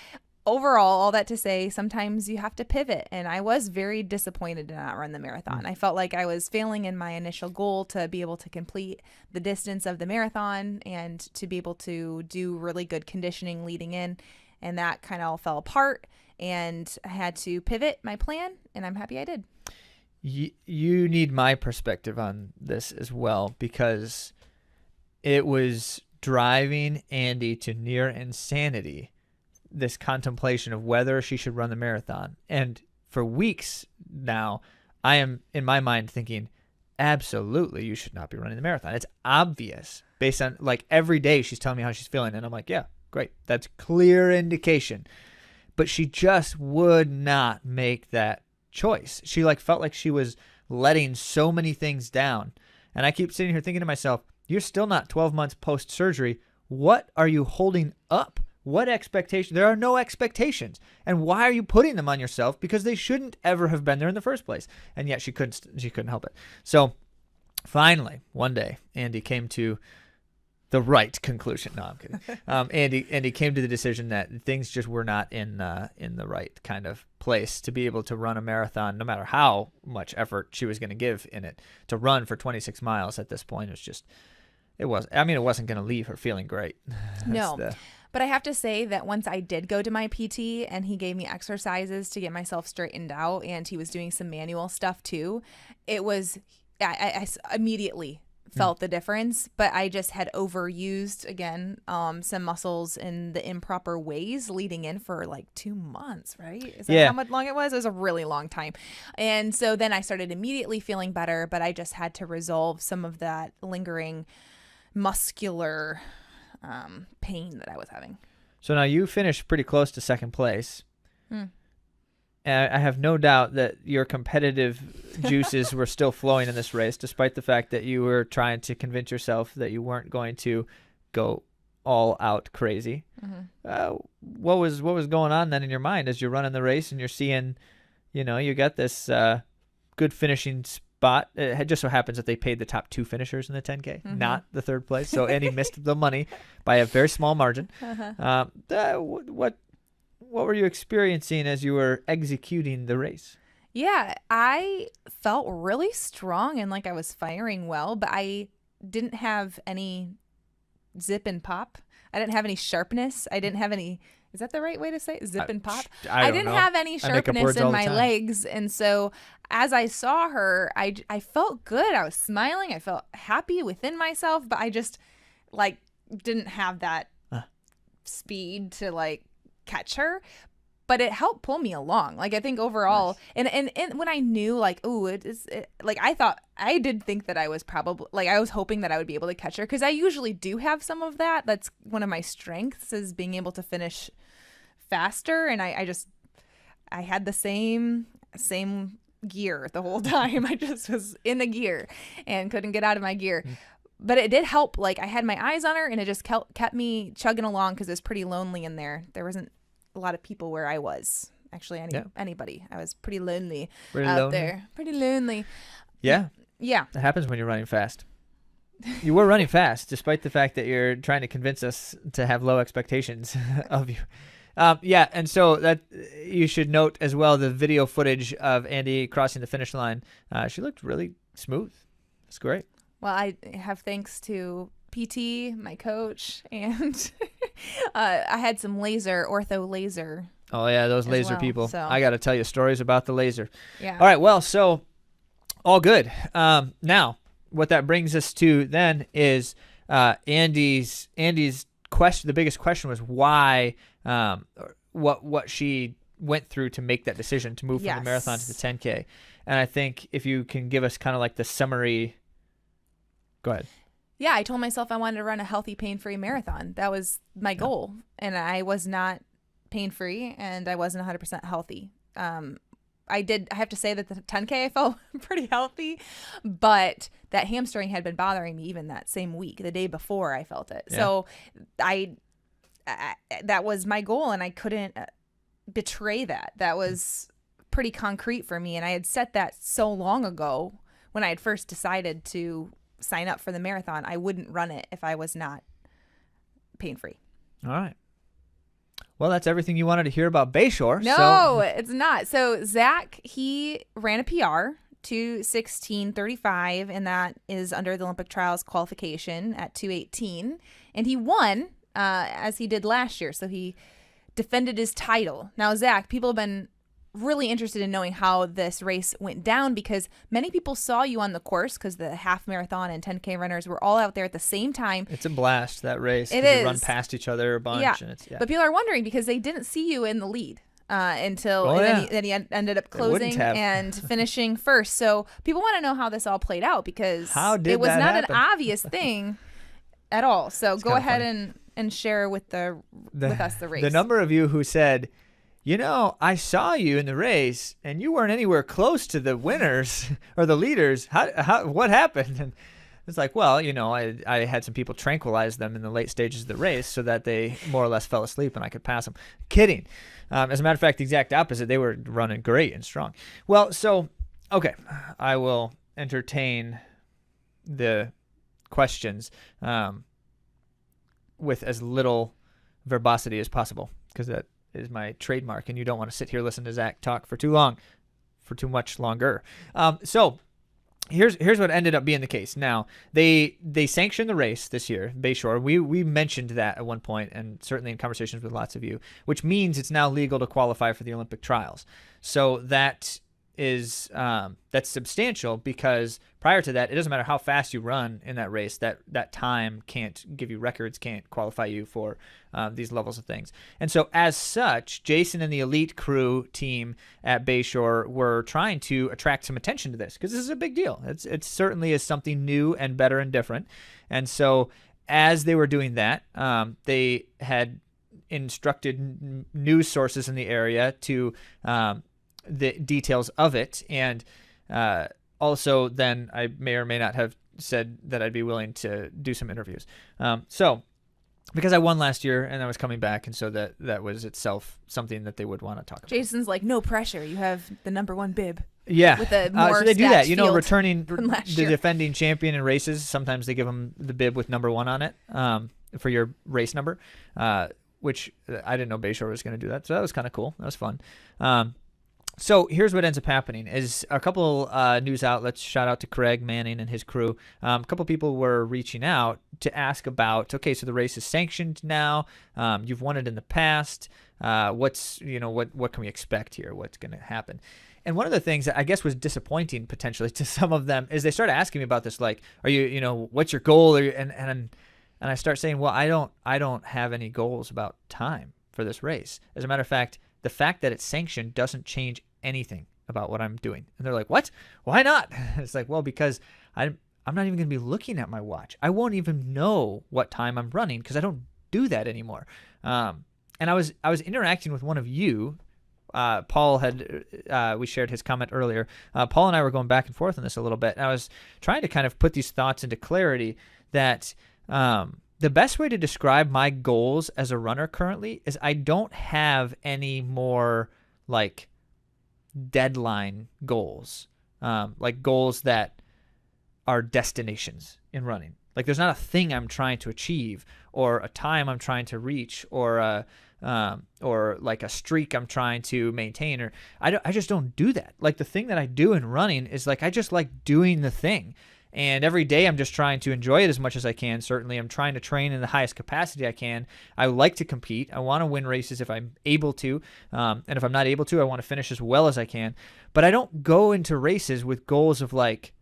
overall, all that to say, sometimes you have to pivot. And I was very disappointed to not run the marathon. I felt like I was failing in my initial goal to be able to complete the distance of the marathon and to be able to do really good conditioning leading in. And that kind of all fell apart. And I had to pivot my plan, and I'm happy I did. You need my perspective on this as well, because it was driving Andy to near insanity, this contemplation of whether she should run the marathon. And for weeks now, I am in my mind thinking, absolutely, you should not be running the marathon. It's obvious based on, like, every day she's telling me how she's feeling. And I'm like, yeah, great. That's clear indication. But she just would not make that choice. She felt like she was letting so many things down. And I keep sitting here thinking to myself, you're still not 12 months post-surgery. What are you holding up? What expectation? There are no expectations. And why are you putting them on yourself? Because they shouldn't ever have been there in the first place. And yet she couldn't help it. So finally, one day, Andy came to the right conclusion. No, I'm kidding. Andy came to the decision that things just were not in the right kind of place to be able to run a marathon, no matter how much effort she was going to give in it. To run for 26 miles at this point it wasn't going to leave her feeling great. No. But I have to say that once I did go to my PT, and he gave me exercises to get myself straightened out, and he was doing some manual stuff too, it was, I immediately felt the difference, but I just had overused again some muscles in the improper ways leading in for like 2 months, right? Is that how much long it was? It was a really long time. And so then I started immediately feeling better, but I just had to resolve some of that lingering muscular pain that I was having. So now you finished pretty close to second place. I have no doubt that your competitive juices were still flowing in this race, despite the fact that you were trying to convince yourself that you weren't going to go all out crazy. What was going on then in your mind as you're running the race and you're seeing, you got this good finishing spot? It just so happens that they paid the top 2 finishers in the 10K, not the third place. So Andy missed the money by a very small margin. What were you experiencing as you were executing the race? Yeah, I felt really strong and like I was firing well, but I didn't have any zip and pop. I didn't have any sharpness. I didn't have any, is that the right way to say it? Zip and pop? I didn't have any sharpness in my legs. And so as I saw her, I felt good. I was smiling. I felt happy within myself, but I just like didn't have that speed to like catch her, but it helped pull me along. Like I think overall, nice. and when I knew like, like I did think that I was probably like I was hoping that I would be able to catch her because I usually do have some of that. That's one of my strengths is being able to finish faster, and I had the same gear the whole time. I just was in a gear and couldn't get out of my gear. But it did help. Like I had my eyes on her and it just kept me chugging along because it was pretty lonely in there. There wasn't a lot of people where I was. Actually, anybody. I was pretty lonely there. Pretty lonely. Yeah. Yeah. It happens when you're running fast. You were running fast, despite the fact that you're trying to convince us to have low expectations of you. And so that you should note as well the video footage of Andy crossing the finish line. She looked really smooth. It's great. Well, I have thanks to PT, my coach, and I had some ortho laser. Oh, yeah, those laser people. So. I got to tell you stories about the laser. Yeah. All right, well, so all good. Now, what that brings us to then is Andy's question. The biggest question was why, what she went through to make that decision to move from the marathon to the 10K. And I think if you can give us kind of like the summary. Go ahead. Yeah, I told myself I wanted to run a healthy, pain-free marathon. That was my goal. And I was not pain-free and I wasn't 100% healthy. I have to say that the 10K I felt pretty healthy, but that hamstring had been bothering me even that same week, the day before I felt it. Yeah. So that was my goal and I couldn't betray that. That was pretty concrete for me. And I had set that so long ago when I had first decided to sign up for the marathon. I wouldn't run it if I was not pain-free. All right. Well, that's everything you wanted to hear about Bayshore. No, it's not. So Zach, he ran a PR, 2:16:35, and that is under the Olympic trials qualification at 2:18. And he won as he did last year. So he defended his title. Now, Zach, people have been really interested in knowing how this race went down because many people saw you on the course because the half marathon and 10K runners were all out there at the same time. It's a blast, that race. It is. You run past each other a bunch. Yeah. But people are wondering because they didn't see you in the lead until then he ended up closing and finishing first. So people want to know how this all played out because it was not an obvious thing at all. So go ahead and share with us the race. The number of you who said, I saw you in the race and you weren't anywhere close to the winners or the leaders. What happened? And it's like, well, I had some people tranquilize them in the late stages of the race so that they more or less fell asleep and I could pass them. Kidding. As a matter of fact, the exact opposite. They were running great and strong. Well, so, okay, I will entertain the questions with as little verbosity as possible because that is my trademark, and you don't want to sit here listen to Zach talk for too much longer. So here's what ended up being the case. Now they sanctioned the race this year, Bayshore. We mentioned that at one point, and certainly in conversations with lots of you, which means it's now legal to qualify for the Olympic trials. So that is that's substantial, because prior to that, it doesn't matter how fast you run in that race, that time can't give you records, can't qualify you for these levels of things. And so as such, Jason and the elite crew team at Bayshore were trying to attract some attention to this, because this is a big deal. It certainly is something new and better and different. And so as they were doing that, they had instructed news sources in the area to the details of it, and also then I may or may not have said that I'd be willing to do some interviews. So because I won last year and I was coming back, and so that was itself something that they would want to talk about. Jason's like, no pressure. You have the #1 bib. Yeah. With a more so they do that. Returning the defending champion in races, sometimes they give them the bib with #1 on it for your race number, which I didn't know Bayshore was going to do that. So that was kind of cool. That was fun. So here's what ends up happening is a couple news outlets, shout out to Craig Manning and his crew. A couple people were reaching out to ask about, okay, so the race is sanctioned now. You've won it in the past. What can we expect here? What's going to happen? And one of the things that I guess was disappointing potentially to some of them is they started asking me about this, like, are you, what's your goal? And I start saying, well, I don't have any goals about time for this race. As a matter of fact, the fact that it's sanctioned doesn't change anything about what I'm doing. And they're like, what? Why not? It's like, well, because I'm not even going to be looking at my watch. I won't even know what time I'm running because I don't do that anymore. And I was interacting with one of you. Paul we shared his comment earlier. Paul and I were going back and forth on this a little bit. And I was trying to kind of put these thoughts into clarity that the best way to describe my goals as a runner currently is I don't have any more like deadline goals, like goals that are destinations in running. Like there's not a thing I'm trying to achieve or a time I'm trying to reach or like a streak I'm trying to maintain, or I just don't do that. Like the thing that I do in running is like I just like doing the thing. And every day I'm just trying to enjoy it as much as I can. Certainly I'm trying to train in the highest capacity I can. I like to compete. I want to win races if I'm able to. And if I'm not able to, I want to finish as well as I can. But I don't go into races with goals of like,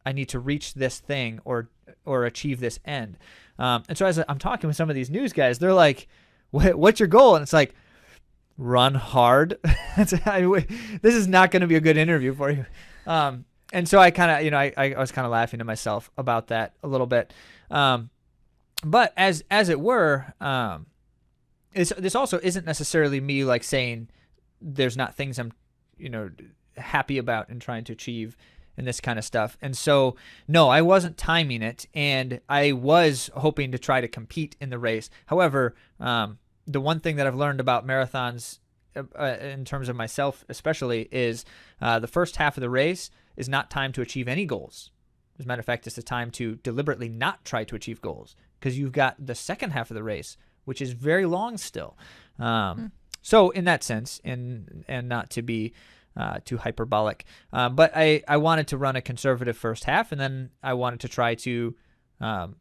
I need to reach this thing or achieve this end. And so as I'm talking with some of these news guys, they're like, what's your goal? And it's like, run hard. This is not going to be a good interview for you. And so I kind of, I was kind of laughing to myself about that a little bit. But as it were, this also isn't necessarily me like saying there's not things I'm, happy about and trying to achieve and this kind of stuff. And so, no, I wasn't timing it, and I was hoping to try to compete in the race. However, the one thing that I've learned about marathons in terms of myself especially is the first half of the race is not time to achieve any goals. As a matter of fact, it's a time to deliberately not try to achieve goals because you've got the second half of the race, which is very long still. So in that sense, and not to be too hyperbolic, but I wanted to run a conservative first half, and then I wanted to try to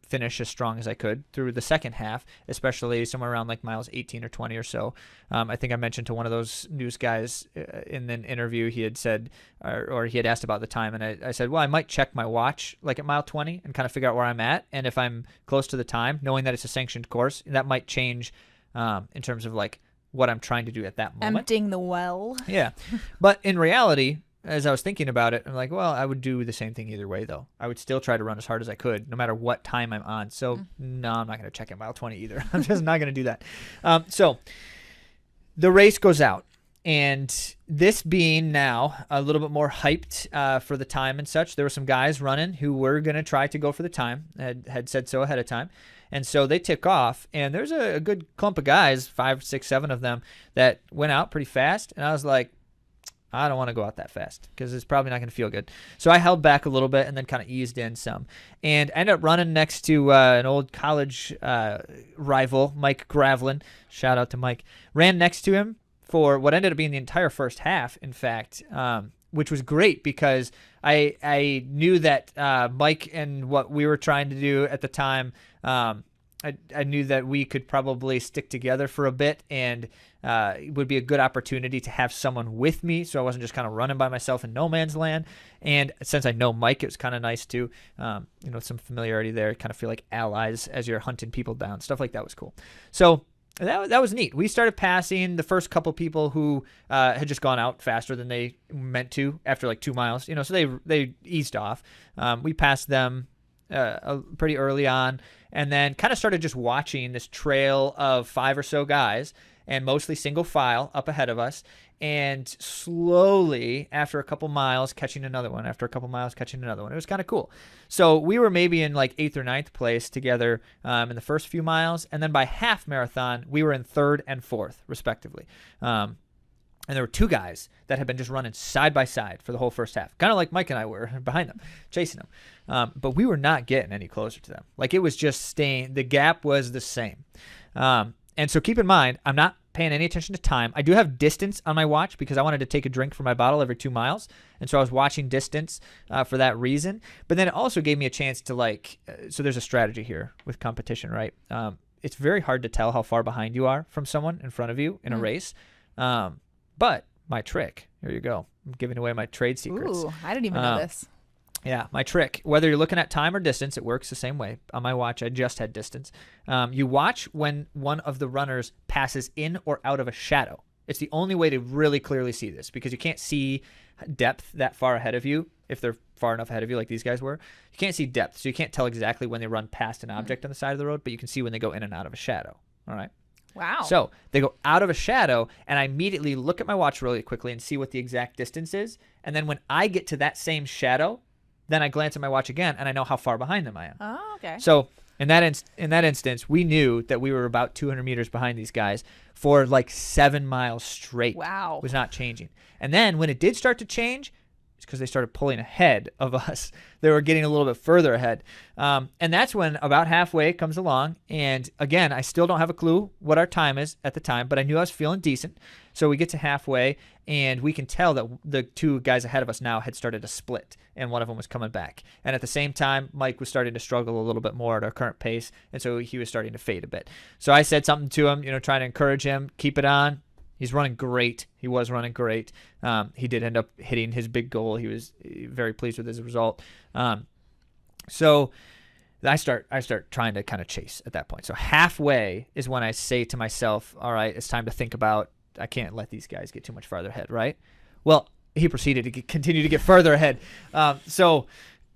finish as strong as I could through the second half, especially somewhere around like miles 18 or 20 or so. I think I mentioned to one of those news guys in an interview, he had said, or he had asked about the time, and I said, well, I might check my watch like at mile 20 and kind of figure out where I'm at, and if I'm close to the time, knowing that it's a sanctioned course, that might change in terms of like what I'm trying to do at that moment. Emptying the well. Yeah. But in reality, as I was thinking about it, I'm like, well, I would do the same thing either way, though. I would still try to run as hard as I could, no matter what time I'm on. So, no, I'm not going to check at mile 20 either. I'm just not going to do that. So, the race goes out. And this being now a little bit more hyped for the time and such, there were some guys running who were going to try to go for the time, had said so ahead of time. And so they tick off, and there's a good clump of guys, 5, 6, 7 of them, that went out pretty fast. And I was like, I don't want to go out that fast because it's probably not going to feel good. So I held back a little bit and then kind of eased in some. And I ended up running next to an old college rival, Mike Gravlin. Shout out to Mike. Ran next to him for what ended up being the entire first half, in fact, which was great because I knew that Mike and what we were trying to do at the time I knew that we could probably stick together for a bit, and it would be a good opportunity to have someone with me, so I wasn't just kind of running by myself in no man's land. And since I know Mike, it was kind of nice too, some familiarity there. Kind of feel like allies as you're hunting people down. Stuff like that was cool. So that was neat. We started passing the first couple people who had just gone out faster than they meant to after like 2 miles. So they eased off. We passed them pretty early on, and then kind of started just watching this trail of 5 or so guys, and mostly single file up ahead of us, and slowly after a couple miles catching another one, after a couple miles catching another one. It was kind of cool. So we were maybe in like 8th or 9th place together in the first few miles, and then by half marathon we were in 3rd and 4th respectively. And there were 2 guys that had been just running side by side for the whole first half, kind of like Mike and I were behind them, chasing them. But we were not getting any closer to them. Like, it was just staying. The gap was the same. And so keep in mind, I'm not paying any attention to time. I do have distance on my watch because I wanted to take a drink from my bottle every 2 miles. And so I was watching distance for that reason. But then it also gave me a chance to so there's a strategy here with competition, right? It's very hard to tell how far behind you are from someone in front of you in a race. But my trick, here you go. I'm giving away my trade secrets. Ooh, I didn't even know this. Yeah, my trick, whether you're looking at time or distance, it works the same way. On my watch, I just had distance. You watch when one of the runners passes in or out of a shadow. It's the only way to really clearly see this, because you can't see depth that far ahead of you if they're far enough ahead of you like these guys were. You can't see depth, so you can't tell exactly when they run past an object on the side of the road, but you can see when they go in and out of a shadow. All right? Wow. So they go out of a shadow, and I immediately look at my watch really quickly and see what the exact distance is. And then when I get to that same shadow, then I glance at my watch again, and I know how far behind them I am. Oh, okay. So in that instance, we knew that we were about 200 meters behind these guys for like 7 miles straight. Wow. It was not changing. And then when it did start to change, it's because they started pulling ahead of us. They were getting a little bit further ahead. And that's when about halfway comes along. And again, I still don't have a clue what our time is at the time, but I knew I was feeling decent. So we get to halfway, and we can tell that the 2 guys ahead of us now had started to split, and one of them was coming back. And at the same time, Mike was starting to struggle a little bit more at our current pace, and so he was starting to fade a bit. So I said something to him, trying to encourage him, keep it on. He's running great. He was running great. He did end up hitting his big goal. He was very pleased with his result. So I start trying to kind of chase at that point. So halfway is when I say to myself, all right, it's time to think about, I can't let these guys get too much farther ahead, right? Well, he proceeded to continue to get further ahead. So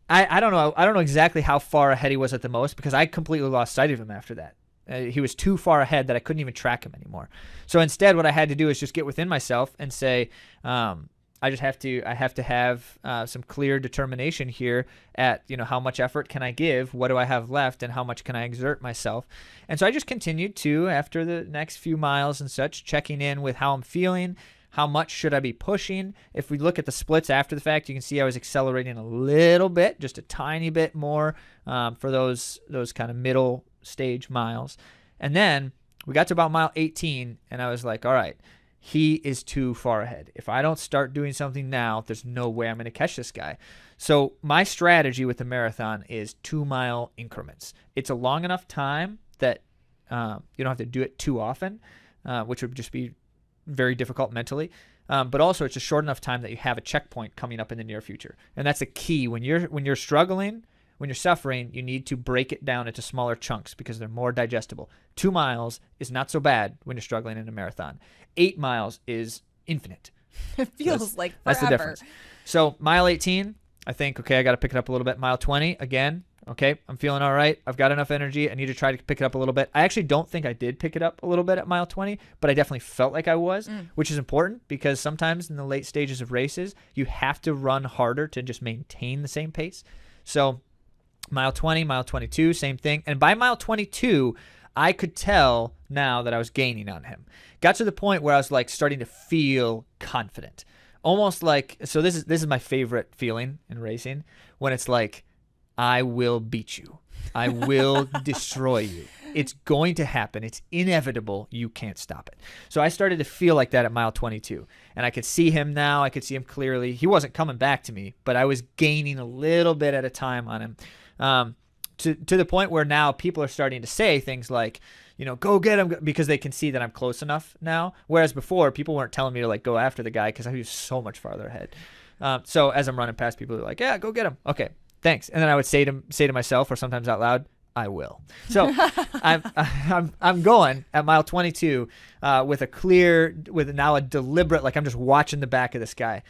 I don't know. I don't know exactly how far ahead he was at the most, because I completely lost sight of him after that. He was too far ahead that I couldn't even track him anymore. So instead, what I had to do is just get within myself and say, I have to have some clear determination here at, how much effort can I give? What do I have left? And how much can I exert myself? And so I just continued to, after the next few miles and such, checking in with how I'm feeling. How much should I be pushing? If we look at the splits after the fact, you can see I was accelerating a little bit, just a tiny bit more for those kind of middle stage miles. And then we got to about mile 18, and I was like, all right, he is too far ahead. If I don't start doing something now, there's no way I'm going to catch this guy. So my strategy with the marathon is 2-mile increments. It's a long enough time that you don't have to do it too often, which would just be very difficult mentally. But also it's a short enough time that you have a checkpoint coming up in the near future. And that's a key. When you're struggling, when you're suffering, you need to break it down into smaller chunks because they're more digestible. 2 miles is not so bad when you're struggling in a marathon. 8 miles is infinite. It feels like forever. That's the difference. So mile 18, I think, okay, I got to pick it up a little bit. Mile 20, again, okay, I'm feeling all right. I've got enough energy. I need to try to pick it up a little bit. I actually don't think I did pick it up a little bit at mile 20, but I definitely felt like I was, which is important because sometimes in the late stages of races, you have to run harder to just maintain the same pace. So mile 20, mile 22, same thing. And by mile 22, I could tell now that I was gaining on him. Got to the point where I was like starting to feel confident. Almost like, so this is my favorite feeling in racing, when it's like, I will beat you. I will destroy you. It's going to happen. It's inevitable. You can't stop it. So I started to feel like that at mile 22. And I could see him now. I could see him clearly. He wasn't coming back to me, but I was gaining a little bit at a time on him. to the point where now people are starting to say things like, go get him, because they can see that I'm close enough now. Whereas before, people weren't telling me to go after the guy because I was so much farther ahead. So as I'm running past people, they're like, yeah, go get him. Okay, thanks. And then I would say to myself, or sometimes out loud, I will. So I'm going at mile 22 with now a deliberate, I'm just watching the back of this guy,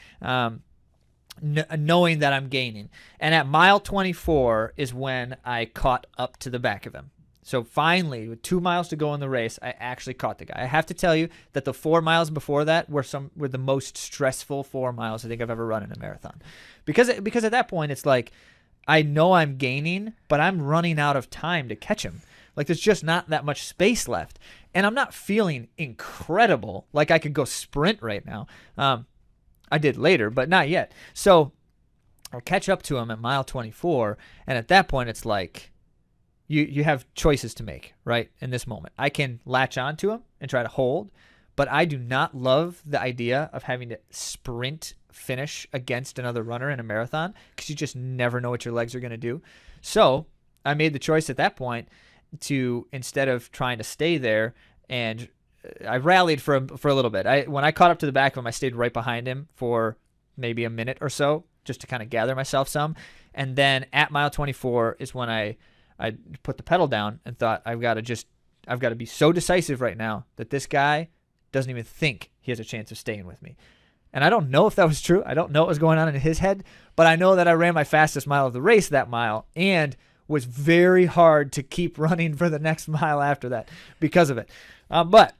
knowing that I'm gaining. And at mile 24 is when I caught up to the back of him. So finally, with 2 miles to go in the race, I actually caught the guy. I have to tell you that the 4 miles before that were the most stressful 4 miles I think I've ever run in a marathon, because at that point it's like, I know I'm gaining, but I'm running out of time to catch him. There's just not that much space left. And I'm not feeling incredible, like I could go sprint right now. I did later, but not yet. So I'll catch up to him at mile 24. And at that point, it's like you have choices to make, right, in this moment. I can latch onto him and try to hold, but I do not love the idea of having to sprint finish against another runner in a marathon, because you just never know what your legs are going to do. So I made the choice at that point to, instead of trying to stay there, and I rallied for a little bit. When I caught up to the back of him, I stayed right behind him for maybe a minute or so, just to kind of gather myself some. And then at mile 24 is when I put the pedal down and thought, I've got to be so decisive right now that this guy doesn't even think he has a chance of staying with me. And I don't know if that was true. I don't know what was going on in his head, but I know that I ran my fastest mile of the race that mile, and was very hard to keep running for the next mile after that because of it. But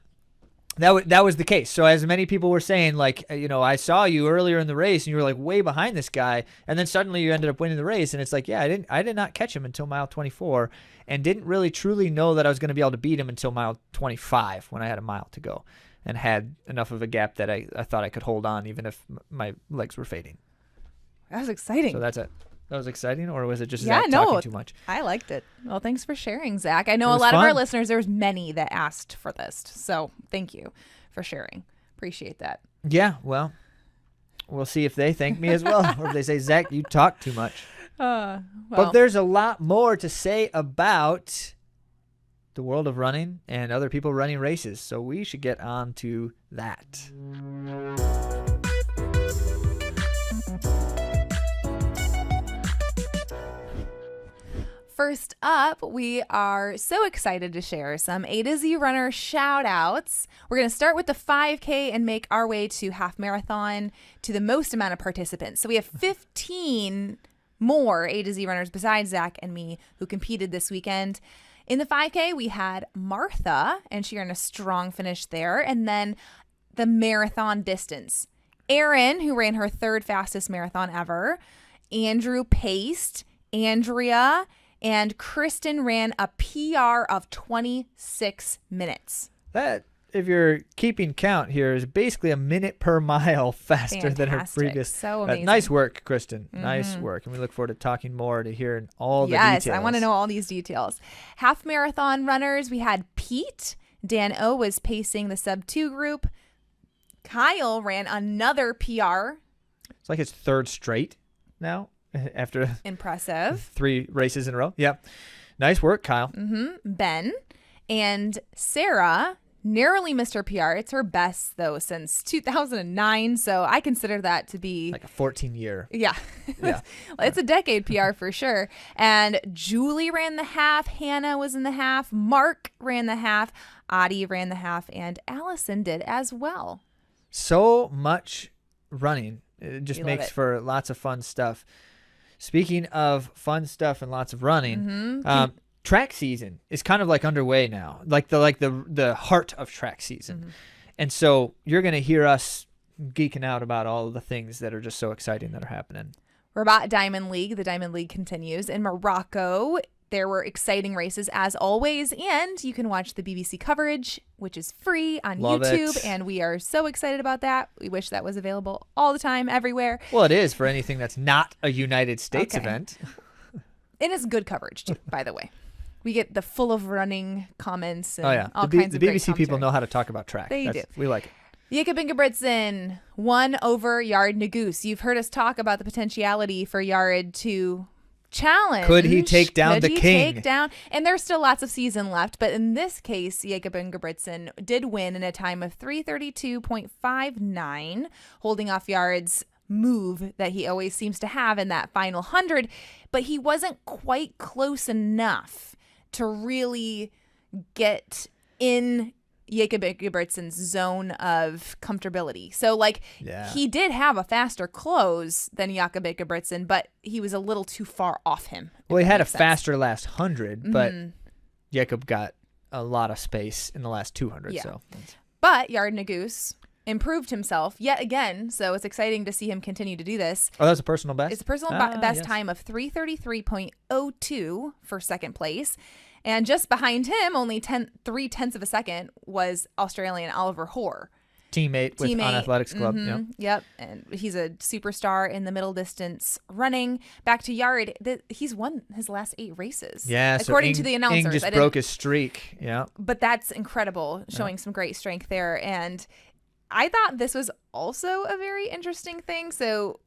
that was the case. So as many people were saying, I saw you earlier in the race and you were way behind this guy, and then suddenly you ended up winning the race. And it's like, yeah, I did not catch him until mile 24, and didn't really truly know that I was going to be able to beat him until mile 25, when I had a mile to go and had enough of a gap that I thought I could hold on, even if my legs were fading. That was exciting. So that's it. That was exciting, or was it just Zach talking too much? I liked it. Well, thanks for sharing, Zach. I know a lot of our listeners, there was many that asked for this, so thank you for sharing. Appreciate that. Yeah, well, we'll see if they thank me as well, or if they say, Zach, you talk too much. But there's a lot more to say about the world of running and other people running races, so we should get on to that. First up, we are so excited to share some A to Z runner shout outs. We're going to start with the 5K and make our way to half marathon to the most amount of participants. So we have 15 more A to Z runners besides Zach and me who competed this weekend. In the 5K, we had Martha, and she earned a strong finish there. And then the marathon distance, Erin, who ran her third fastest marathon ever, Andrew paced, Andrea, and Kristen ran a PR of 26 minutes. That, if you're keeping count here, is basically a minute per mile faster than her previous. So amazing. Nice work, Kristen. Mm-hmm. Nice work. And we look forward to talking more, to hearing all the details. Yes, I want to know all these details. Half marathon runners, we had Pete. Dan O was pacing the sub 2 group. Kyle ran another PR. It's like his third straight now. After impressive 3 races in a row. Yeah. Nice work, Kyle. Ben and Sarah narrowly missed her PR. It's her best, though, since 2009. So I consider that to be like a 14-year. Yeah. It's a decade PR for sure. And Julie ran the half. Hannah was in the half. Mark ran the half. Adi ran the half. And Allison did as well. So much running. It just makes for lots of fun stuff. Speaking of fun stuff and lots of running, track season is kind of underway now, the heart of track season. And so you're going to hear us geeking out about all of the things that are just so exciting that are happening. We're about Diamond League. The Diamond League continues in Morocco. There were exciting races as always, and you can watch the BBC coverage, which is free on YouTube, and we are so excited about that. We wish that was available all the time, everywhere. Well, it is for anything that's not a United States event. It is good coverage, too, by the way. We get the full of running comments and all kinds of the great BBC people know how to talk about track. They do. We like it. Jakob Ingebrigtsen won over Yared Nuguse. You've heard us talk about the potentiality for Yared to challenge. Could he take down the king? And there's still lots of season left, but in this case, Jakob Ingebrigtsen did win in a time of 3:32.59, holding off Yard's move that he always seems to have in that final 100, but he wasn't quite close enough to really get in Jakob Ingebrigtsen's zone of comfortability. So, he did have a faster close than Jakob Ingebrigtsen, but he was a little too far off him. Well, he had a faster last 100, but Jakob got a lot of space in the last 200. Yeah. So, but Yard Nuguse improved himself yet again, so it's exciting to see him continue to do this. Oh, that's a personal best? It's a personal best time of 3:33.02 for second place. And just behind him, only 3/10 of a second, was Australian Oliver Hoare. Teammate with On Athletics Club. Yep. And he's a superstar in the middle distance running. Back to Yard, he's won his last 8 races. Yeah, according to the announcers. Ing just broke his streak. Yeah. But that's incredible, showing some great strength there. And I thought this was also a very interesting thing. So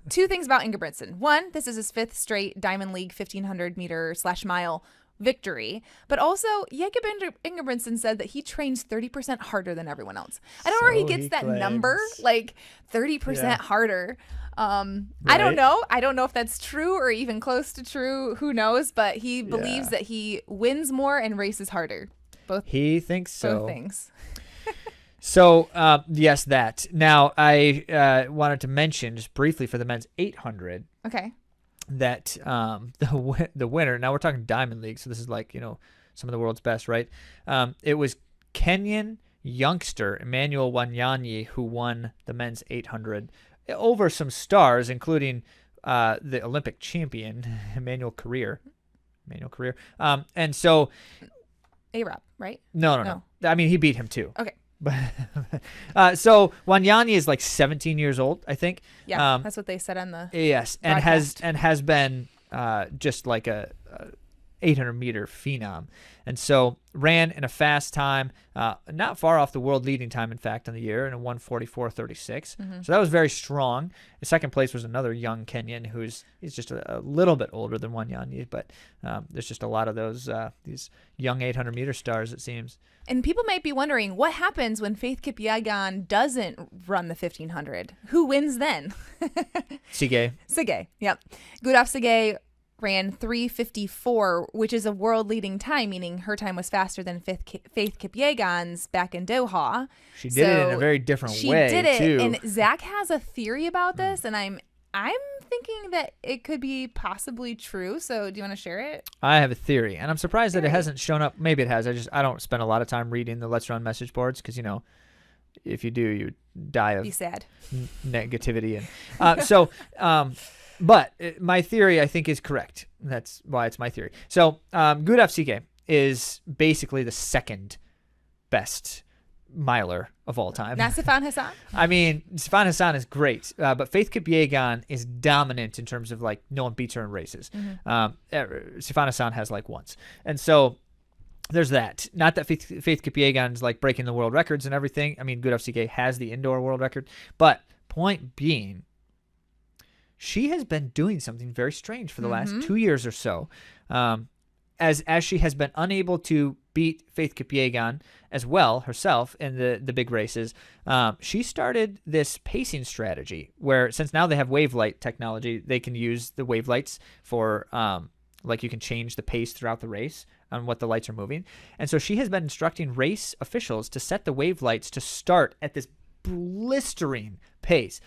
2 things about Ingebrigtsen. 1, this is his 5th straight Diamond League 1,500 meter /mile victory, but also Jakob Ingebrigtsen said that he trains 30% harder than everyone else. I don't know where he gets that number, 30% harder. Right. I don't know if that's true or even close to true. Who knows? But he believes that he wins more and races harder. He thinks so. Both things. So, yes, that. Now, I wanted to mention just briefly for the men's 800. Okay. That the winner, now we're talking Diamond League, so this is some of the world's best, right? It was Kenyan youngster Emmanuel Wanyanyi who won the men's 800 over some stars, including the Olympic champion, Emmanuel Career. And so... A-Rap, right? No. I mean, he beat him too. Okay. So Wanyanyi is 17 years old, I think. Yeah, that's what they said on the yes, broadcast. and has been just like a 800 meter phenom, and so ran in a fast time, not far off the world leading time, in fact, on the year, in a 1:44.36. So that was very strong. The second place was another young Kenyan he's just a little bit older than Wanyanyi, but there's just a lot of these young 800 meter stars, it seems. And people might be wondering, what happens when Faith Kipyegon doesn't run the 1,500? Who wins then? Sige, yep. Gudaf Sige ran 3:54, which is a world-leading time, meaning her time was faster than Faith Kipyegon's back in Doha. She did it in a very different way, She did it, too. and Zach has a theory about this, and I'm thinking that it could be possibly true. So do you want to share it? I have a theory, and I'm surprised that it hasn't shown up. Maybe it has. I don't spend a lot of time reading the Let's Run message boards because, if you do, you die of be sad negativity. And but my theory, I think, is correct. That's why it's my theory. So Gudaf Sige is basically the second best miler of all time. Not Sifan Hassan? I mean, Sifan Hassan is great, but Faith Kipyegon is dominant in terms of no one beats her in races. Sifan Hassan has once. And so there's that. Not that Faith Kipyegon is breaking the world records and everything. I mean, Gudaf Sige has the indoor world record. But point being, she has been doing something very strange for the last 2 years or so. As she has been unable to beat Faith Kipyegon as well herself in the big races, she started this pacing strategy where, since now they have wave light technology, they can use the wave lights for you can change the pace throughout the race on what the lights are moving. And so she has been instructing race officials to set the wave lights to start at this blistering pace,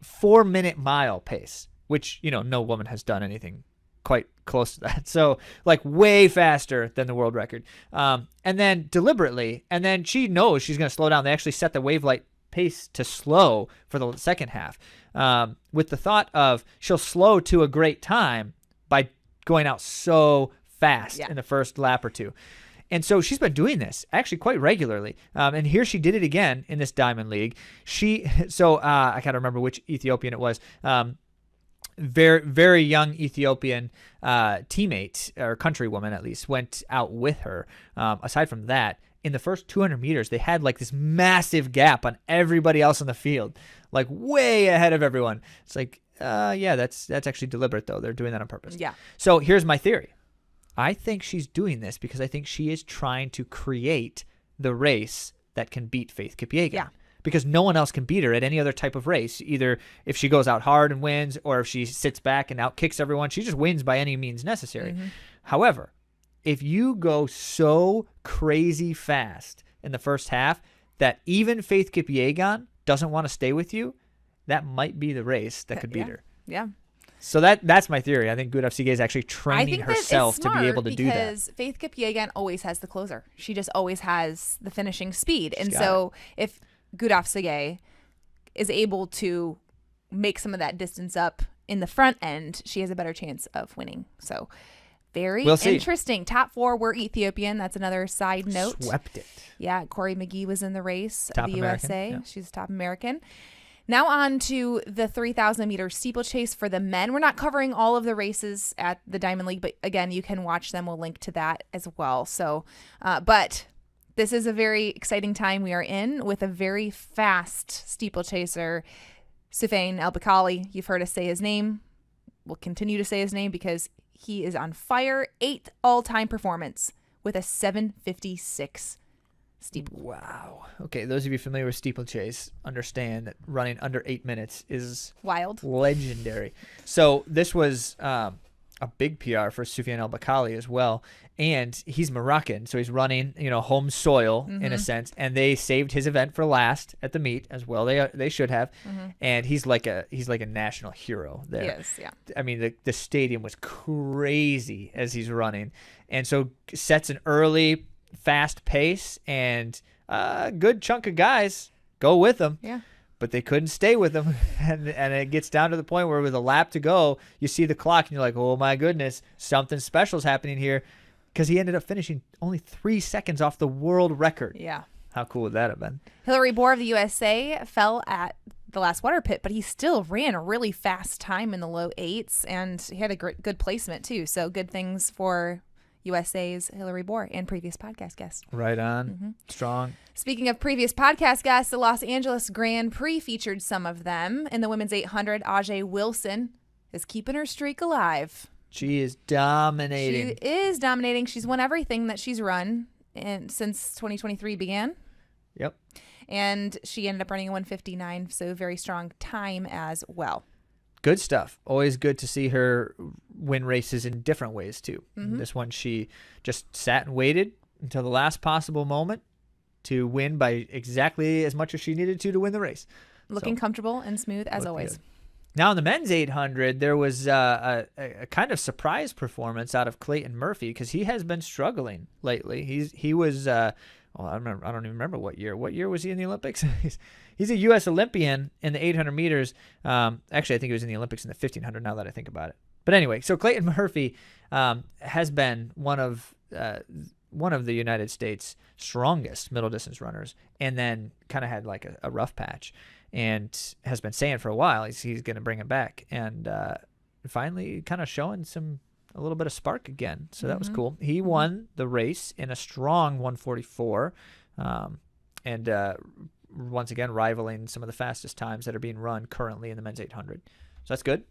4-minute mile pace, which no woman has done anything quite close to that. So way faster than the world record. And then deliberately, and then she knows she's going to slow down. They actually set the wave light pace to slow for the second half, with the thought of she'll slow to a great time by going out so fast in the first lap or two. And so she's been doing this actually quite regularly. And here she did it again in this Diamond League. I can't remember which Ethiopian it was. Very, very young Ethiopian teammate, or countrywoman at least, went out with her. Aside from that, in the first 200 meters, they had this massive gap on everybody else in the field, way ahead of everyone. It's Yeah, that's actually deliberate, though. They're doing that on purpose. Yeah. So here's my theory. I think she's doing this because I think she is trying to create the race that can beat Faith Kipyegon. Yeah. Because no one else can beat her at any other type of race. Either if she goes out hard and wins, or if she sits back and outkicks everyone, she just wins by any means necessary. Mm-hmm. However, if you go so crazy fast in the first half that even Faith Kipyegon doesn't want to stay with you, that might be the race that could beat her. Yeah. So that's my theory. I think Gudaf is actually training herself to be able to do that. Because Faith Kipyegon always has the closer. She just always has the finishing speed. She's and so if Gudaf Sige is able to make some of that distance up in the front end, she has a better chance of winning. So very interesting. Top 4 were Ethiopian. That's another side note. Swept it. Yeah, Corey McGee was in the race. Top the American, USA. yeah. She's top American. Now on to the 3,000 meter steeplechase for the men. We're not covering all of the races at the Diamond League, but again, you can watch them. We'll link to that as well. So, but this is a very exciting time we are in with a very fast steeplechaser, Soufiane El Bakkali. You've heard us say his name. We'll continue to say his name because he is on fire. 8th all-time performance with a 7:56 steeple. Wow. Okay, those of you familiar with steeplechase understand that running under 8 minutes is Wild. legendary. So this was a big PR for Soufiane El Bakkali as well. And he's Moroccan, so he's running, home soil in a sense. And they saved his event for last at the meet as well. They should have. And he's like a national hero there. Yes, yeah. I mean, the stadium was crazy as he's running, and so sets an early fast pace, and a good chunk of guys go with him. Yeah. But they couldn't stay with him, and it gets down to the point where with a lap to go, you see the clock, and you're like, oh my goodness, something special is happening here, because he ended up finishing only 3 seconds off the world record. Yeah. How cool would that have been? Hillary Bohr of the USA fell at the last water pit, but he still ran a really fast time in the low 8s, and he had a good placement too. So good things for USA's Hillary Bohr and previous podcast guest. Right on. Strong. Speaking of previous podcast guests, the Los Angeles Grand Prix featured some of them. In the women's 800, Ajay Wilson is keeping her streak alive. She is dominating. She is dominating. She's won everything that she's run since 2023 began. Yep. And she ended up running a 1:59, so very strong time as well. Good stuff. Always good to see her win races in different ways, too. This one, she just sat and waited until the last possible moment to win by exactly as much as she needed to win the race. Looking comfortable and smooth as always. Good. Now, in the men's 800, there was a kind of surprise performance out of Clayton Murphy because he has been struggling lately. He was I don't even remember what year. What year was he in the Olympics? He's a U.S. Olympian in the 800 meters. Actually, I think he was in the Olympics in the 1500 now that I think about it. But anyway, so Clayton Murphy has been one of the United States' strongest middle distance runners, and then kind of had like a rough patch, and has been saying for a while he's going to bring it back, and finally kind of showing a little bit of spark again. So that was cool. He won the race in a strong 1:44, and once again rivaling some of the fastest times that are being run currently in the men's 800. So that's good.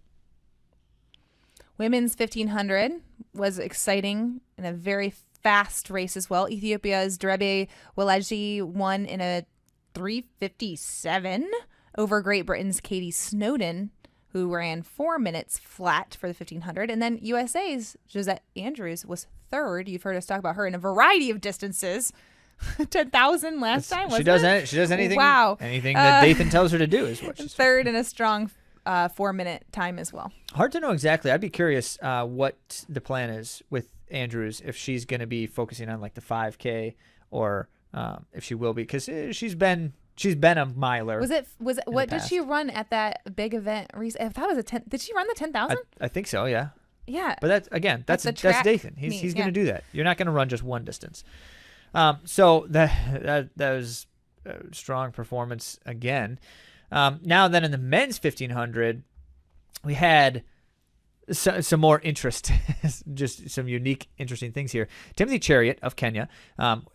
Women's 1500 was exciting and a very fast race as well. Ethiopia's Derebe Weleji won in a 3:57 over Great Britain's Katie Snowden, who ran 4 minutes flat for the 1500. And then USA's Josette Andrews was third. You've heard us talk about her in a variety of distances. 10,000 last time, wasn't it? She does anything. Wow. Anything that Dathan tells her to do is what she's third in a strong 4-minute time as well. Hard to know exactly. I'd be curious what the plan is with Andrews, if she's going to be focusing on like the 5K or if she will be, because she's been a miler. Was it what did she run at that big event? I thought it was a 10. Did she run the 10,000? I think so. Yeah. Yeah. But that's Dathan. He's going to do that. You're not going to run just one distance. So that was a strong performance again. Now then in the men's 1500, we had some more interest, just some unique, interesting things here. Timothy Chariot of Kenya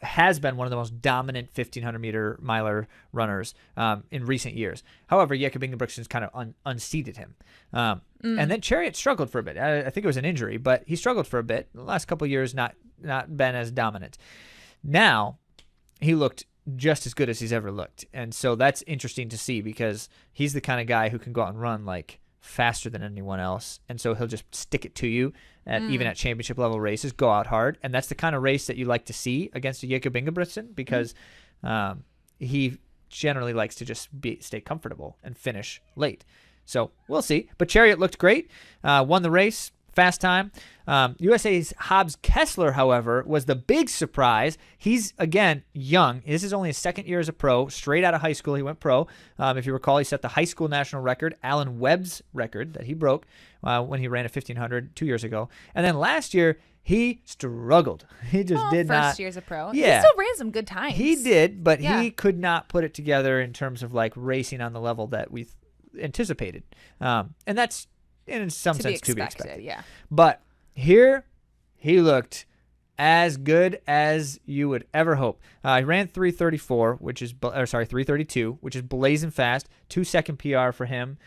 has been one of the most dominant 1,500-meter miler runners in recent years. However, Jakob Ingebrigtsen's kind of unseated him. And then Chariot struggled for a bit. I think it was an injury, but he struggled for a bit. The last couple of years, not been as dominant. Now, he looked just as good as he's ever looked. And so that's interesting to see because he's the kind of guy who can go out and run like faster than anyone else. And so he'll just stick it to you even at championship level races, go out hard. And that's the kind of race that you like to see against a Jakob Ingebrigtsen because he generally likes to just stay comfortable and finish late. So we'll see. But Chariot looked great, won the race. Fast time. USA's Hobbs Kessler, however, was the big surprise. He's, again, young. This is only his second year as a pro. Straight out of high school, he went pro. If you recall, he set the high school national record, Alan Webb's record that he broke when he ran a 1,500 2 years ago. And then last year, he struggled. He just did not. First year as a pro. Yeah. He still ran some good times. He did, but he could not put it together in terms of like racing on the level that we anticipated. And that's, in some sense, to be expected. Yeah. But here, he looked as good as you would ever hope. He ran 3:34, 3:32, which is blazing fast. 2-second PR for him.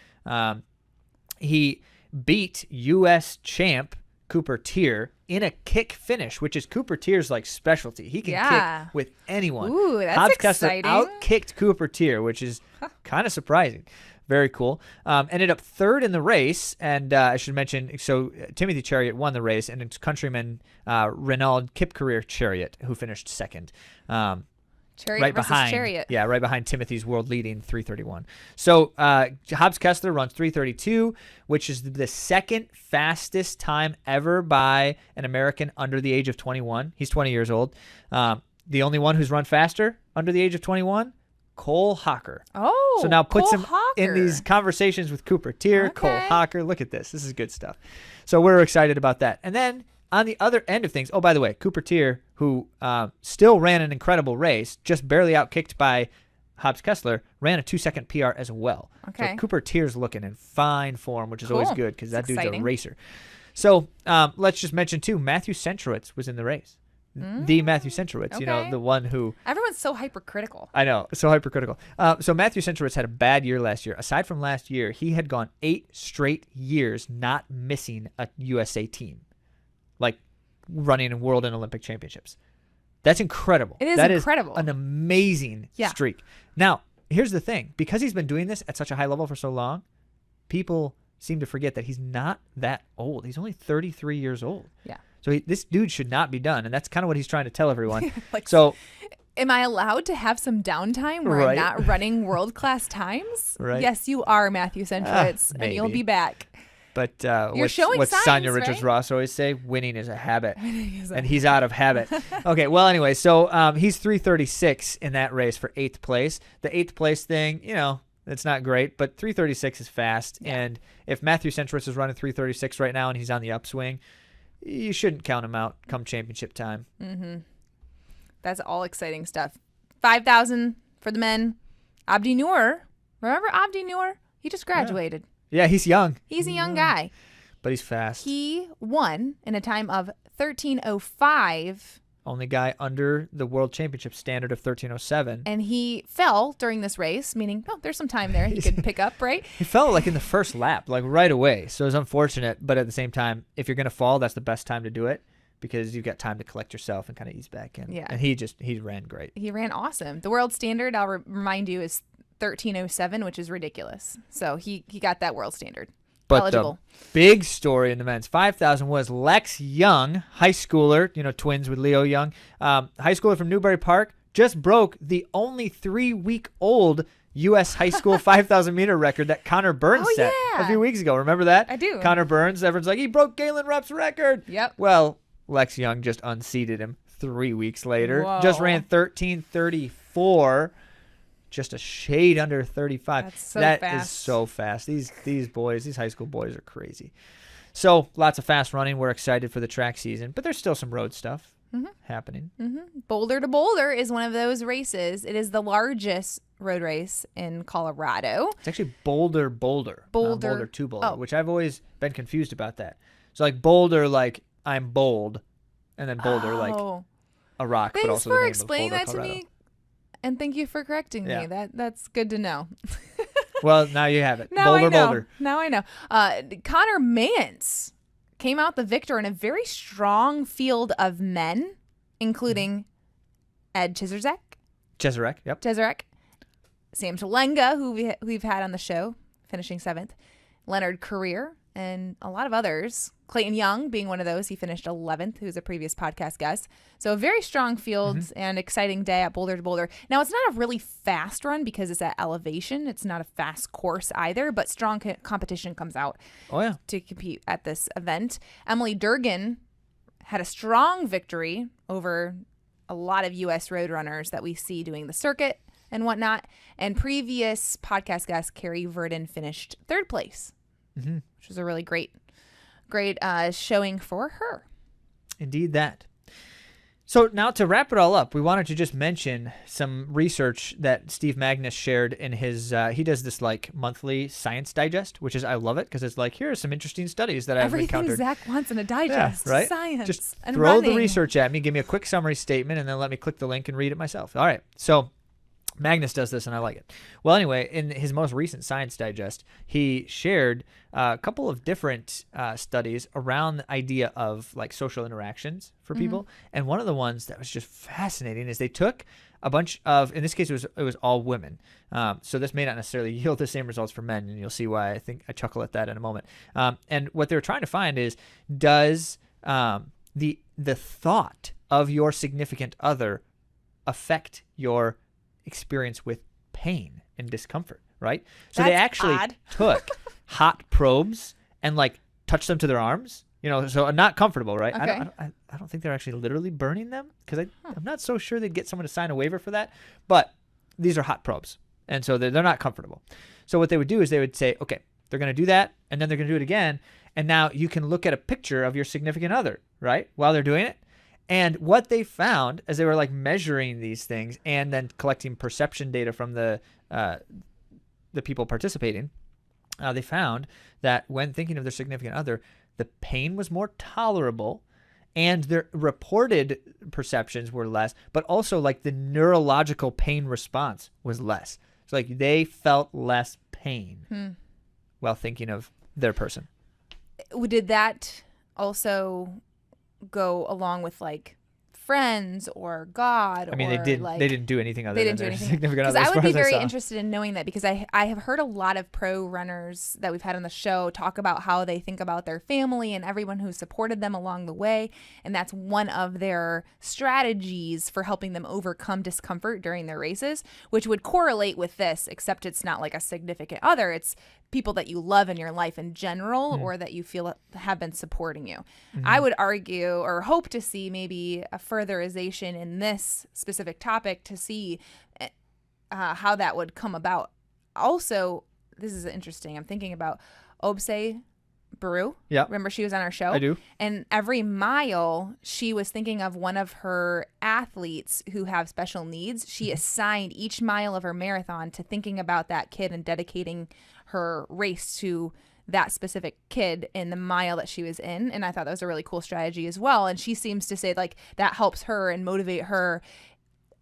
He beat U.S. champ Cooper Tier in a kick finish, which is Cooper Tier's like specialty. He can kick with anyone. Ooh, that's Hobbs exciting. Kessler outkicked Cooper Tier, which is kind of surprising. Very cool. Ended up third in the race, and I should mention, so Timothy Chariot won the race, and it's countryman Renaud Kipcareer Chariot who finished second. Chariot right versus behind, Chariot. Yeah, right behind Timothy's world-leading 3:31. So Hobbs Kessler runs 3:32, which is the second fastest time ever by an American under the age of 21. He's 20 years old. The only one who's run faster under the age of 21, Cole Hocker. Oh, so now puts Cole him Hocker in these conversations with Cooper Tier, Okay. Cole Hocker. Look at this. This is good stuff. So we're excited about that. And then on the other end of things, oh, by the way, Cooper Tier, who still ran an incredible race, just barely outkicked by Hobbs Kessler, ran a 2-second PR as well. Okay. So Cooper Tier's looking in fine form, which is always good because that dude's exciting. a racer. So let's just mention, too, Matthew Centrowitz was in the race. The Matthew Centrowitz, Okay. the one who... Everyone's so hypercritical. I know, so hypercritical. So Matthew Centrowitz had a bad year last year. Aside from last year, he had gone 8 straight years not missing a USA team, like running in World and Olympic Championships. That's incredible. It is that incredible. Is an amazing streak. Now, here's the thing. Because he's been doing this at such a high level for so long, people seem to forget that he's not that old. He's only 33 years old. Yeah. So this dude should not be done, and that's kind of what he's trying to tell everyone. Like, so, am I allowed to have some downtime where I'm not running world-class times? Right. Yes, you are, Matthew Centrowitz, and you'll maybe. be back. But You're showing what's signs, Sonia Richards right? Ross always say? Winning is a habit, and he's out of habit. Okay, well, anyway, so he's 3:36 in that race for 8th place. The 8th place thing, it's not great, but 3:36 is fast. Yeah. And if Matthew Centrowitz is running 3:36 right now and he's on the upswing, you shouldn't count him out come championship time. Mm-hmm. That's all exciting stuff. 5,000 for the men. Abdi Noor. Remember Abdi Noor? He just graduated. Yeah, he's young. He's a young guy. But he's fast. He won in a time of 13:05. Only guy under the world championship standard of 13:07. And he fell during this race, meaning, there's some time there he could pick up, right? He fell like in the first lap, like right away. So it was unfortunate. But at the same time, if you're going to fall, that's the best time to do it because you've got time to collect yourself and kind of ease back in. Yeah. And he ran great. He ran awesome. The world standard, I'll remind you, is 13:07, which is ridiculous. So he got that world standard. But eligible. The big story in the men's 5,000 was Lex Young, high schooler, twins with Leo Young, high schooler from Newbury Park, just broke the only 3-week-old U.S. high school 5,000 meter record that Connor Burns set a few weeks ago. Remember that? I do. Connor Burns, everyone's like, he broke Galen Rupp's record. Yep. Well, Lex Young just unseated him 3 weeks later. Whoa. Just ran 13:34. Just a shade under 35. That's so That fast. is so fast. These boys, these high school boys are crazy. So lots of fast running. We're excited for the track season, but there's still some road stuff. happening. Boulder to Boulder is one of those races. It is the largest road race in Colorado. It's actually Boulder to Boulder, which I've always been confused about that. So like Boulder, like I'm bold, and then Boulder, like a rock. Thanks but also for the name explaining of Boulder, that Colorado. to me, and thank you for correcting me. That's good to know. Well, now you have it. Now Boulder. Now I know. Connor Mance came out the victor in a very strong field of men, including Ed Cheserek, Sam Talenga, who we've had on the show, finishing 7th, Leonard Career, and a lot of others. Clayton Young being one of those. He finished 11th, who's a previous podcast guest. So a very strong field and exciting day at Boulder to Boulder. Now, it's not a really fast run because it's at elevation. It's not a fast course either, but strong competition comes out to compete at this event. Emily Durgan had a strong victory over a lot of U.S. road runners that we see doing the circuit and whatnot. And previous podcast guest Carrie Verdon finished 3rd place, which was a really great showing for her. Indeed that. So now to wrap it all up, we wanted to just mention some research that Steve Magnus shared in his, he does this like monthly science digest, which is, I love it because it's like, here are some interesting studies that I've encountered. Everything Zach wants in a digest, right? Science just and throw running. the research at me, give me a quick summary statement, and then let me click the link and read it myself. All right. So Magnus does this, and I like it. Well, anyway, in his most recent Science Digest, he shared a couple of different studies around the idea of like social interactions for people. And one of the ones that was just fascinating is they took a bunch of, in this case, it was all women. So this may not necessarily yield the same results for men, and you'll see why I chuckle at that in a moment. And what they were trying to find is, does the thought of your significant other affect your experience with pain and discomfort, right? So That's they actually took hot probes and like touched them to their arms, so not comfortable, right? Okay. I don't think they're actually literally burning them because I'm not so sure they'd get someone to sign a waiver for that, but these are hot probes. And so they're not comfortable. So what they would do is they would say, okay, they're going to do that, and then they're going to do it again. And now you can look at a picture of your significant other, right, while they're doing it. And what they found as they were like measuring these things and then collecting perception data from the people participating, they found that when thinking of their significant other, the pain was more tolerable and their reported perceptions were less, but also like the neurological pain response was less. So like they felt less pain while thinking of their person. Did that also go along with like friends or God? I mean, or they didn't do anything other than their significant other. Because I would be very interested in knowing that, because I have heard a lot of pro runners that we've had on the show talk about how they think about their family and everyone who supported them along the way, and that's one of their strategies for helping them overcome discomfort during their races, which would correlate with this, except it's not like a significant other. It's people that you love in your life in general or that you feel have been supporting you. I would argue or hope to see maybe a furtherization in this specific topic to see how that would come about. Also, this is interesting. I'm thinking about Obse Baru. Yeah. Remember she was on our show? I do. And every mile she was thinking of one of her athletes who have special needs. She assigned each mile of her marathon to thinking about that kid and dedicating her race to that specific kid in the mile that she was in. And I thought that was a really cool strategy as well. And she seems to say like that helps her and motivate her.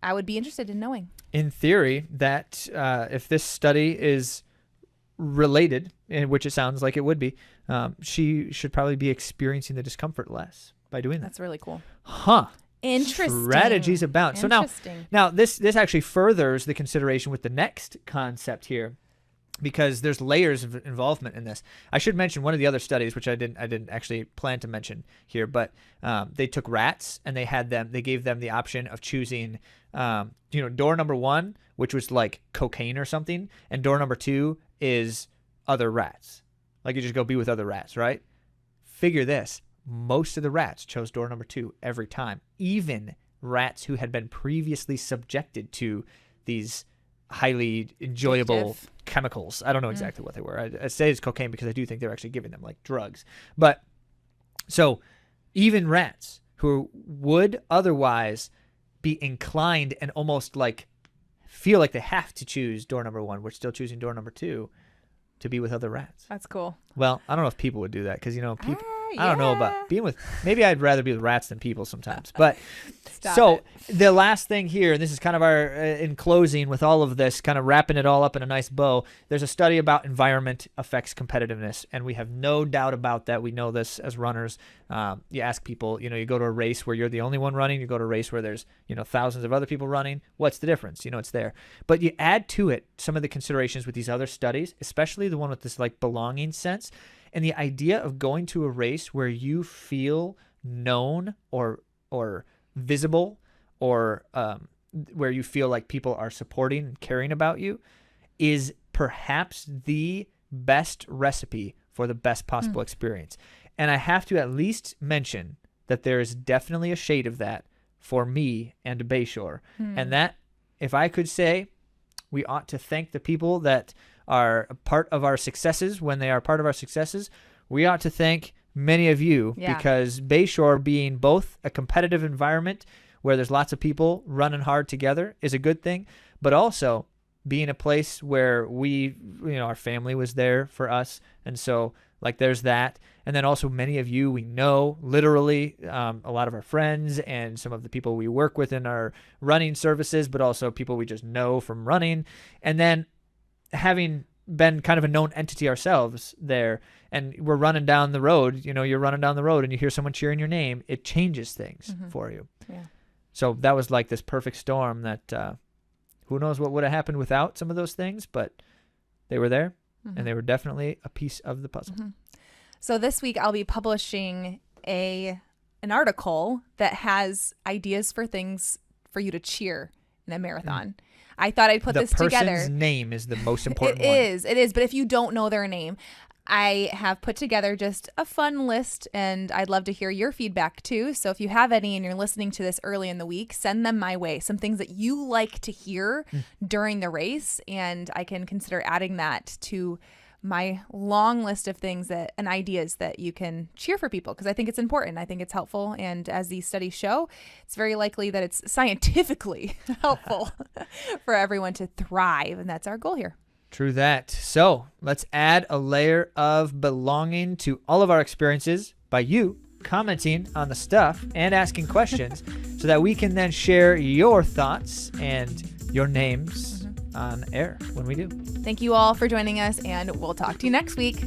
I would be interested in knowing. In theory, that if this study is related, in which it sounds like it would be, she should probably be experiencing the discomfort less by doing that. That's really cool. Huh. Interesting. Strategies abound. So now this actually furthers the consideration with the next concept here, because there's layers of involvement in this. I should mention one of the other studies, which I didn't actually plan to mention here, but they took rats and they gave them the option of choosing, door number 1, which was like cocaine or something, and door number 2 is other rats. Like you just go be with other rats, right? Figure this. Most of the rats chose door number 2 every time, even rats who had been previously subjected to these highly enjoyable chemicals. I don't know exactly what they were. I say it's cocaine because I do think they're actually giving them like drugs. But so even rats who would otherwise be inclined and almost like feel like they have to choose door number 1. We're still choosing door number 2 to be with other rats. That's cool. Well, I don't know if people would do that because, people, Yeah. I don't know about being with, maybe I'd rather be with rats than people sometimes. But Stop so it. the last thing here, and this is kind of our, in closing with all of this, kind of wrapping it all up in a nice bow, there's a study about environment affects competitiveness. And we have no doubt about that. We know this as runners. You ask people, you go to a race where you're the only one running. You go to a race where there's, thousands of other people running. What's the difference? It's there. But you add to it some of the considerations with these other studies, especially the one with this like belonging sense. And the idea of going to a race where you feel known or visible or where you feel like people are supporting and caring about you is perhaps the best recipe for the best possible experience. And I have to at least mention that there is definitely a shade of that for me and Bayshore. And that, if I could say, we ought to thank the people that are a part of our successes. When they are part of our successes, we ought to thank many of you, because Bayshore, being both a competitive environment where there's lots of people running hard together, is a good thing, but also being a place where we, our family was there for us. And so like there's that. And then also many of you we know, literally, a lot of our friends and some of the people we work with in our running services, but also people we just know from running. And then having been kind of a known entity ourselves there, and we're running down the road, you're running down the road and you hear someone cheering your name, it changes things for you. Yeah. So that was like this perfect storm that who knows what would have happened without some of those things, but they were there and they were definitely a piece of the puzzle. So this week I'll be publishing an article that has ideas for things for you to cheer in a marathon. I thought I'd put this together. The person's name is the most important one. It is. But if you don't know their name, I have put together just a fun list, and I'd love to hear your feedback too. So if you have any and you're listening to this early in the week, send them my way. Some things that you like to hear during the race, and I can consider adding that to my long list of things and ideas that you can cheer for people, because I think it's important. I think it's helpful. And as these studies show, it's very likely that it's scientifically helpful for everyone to thrive. And that's our goal here. True that. So let's add a layer of belonging to all of our experiences by you commenting on the stuff and asking questions so that we can then share your thoughts and your names on air when we do. Thank you all for joining us, and we'll talk to you next week.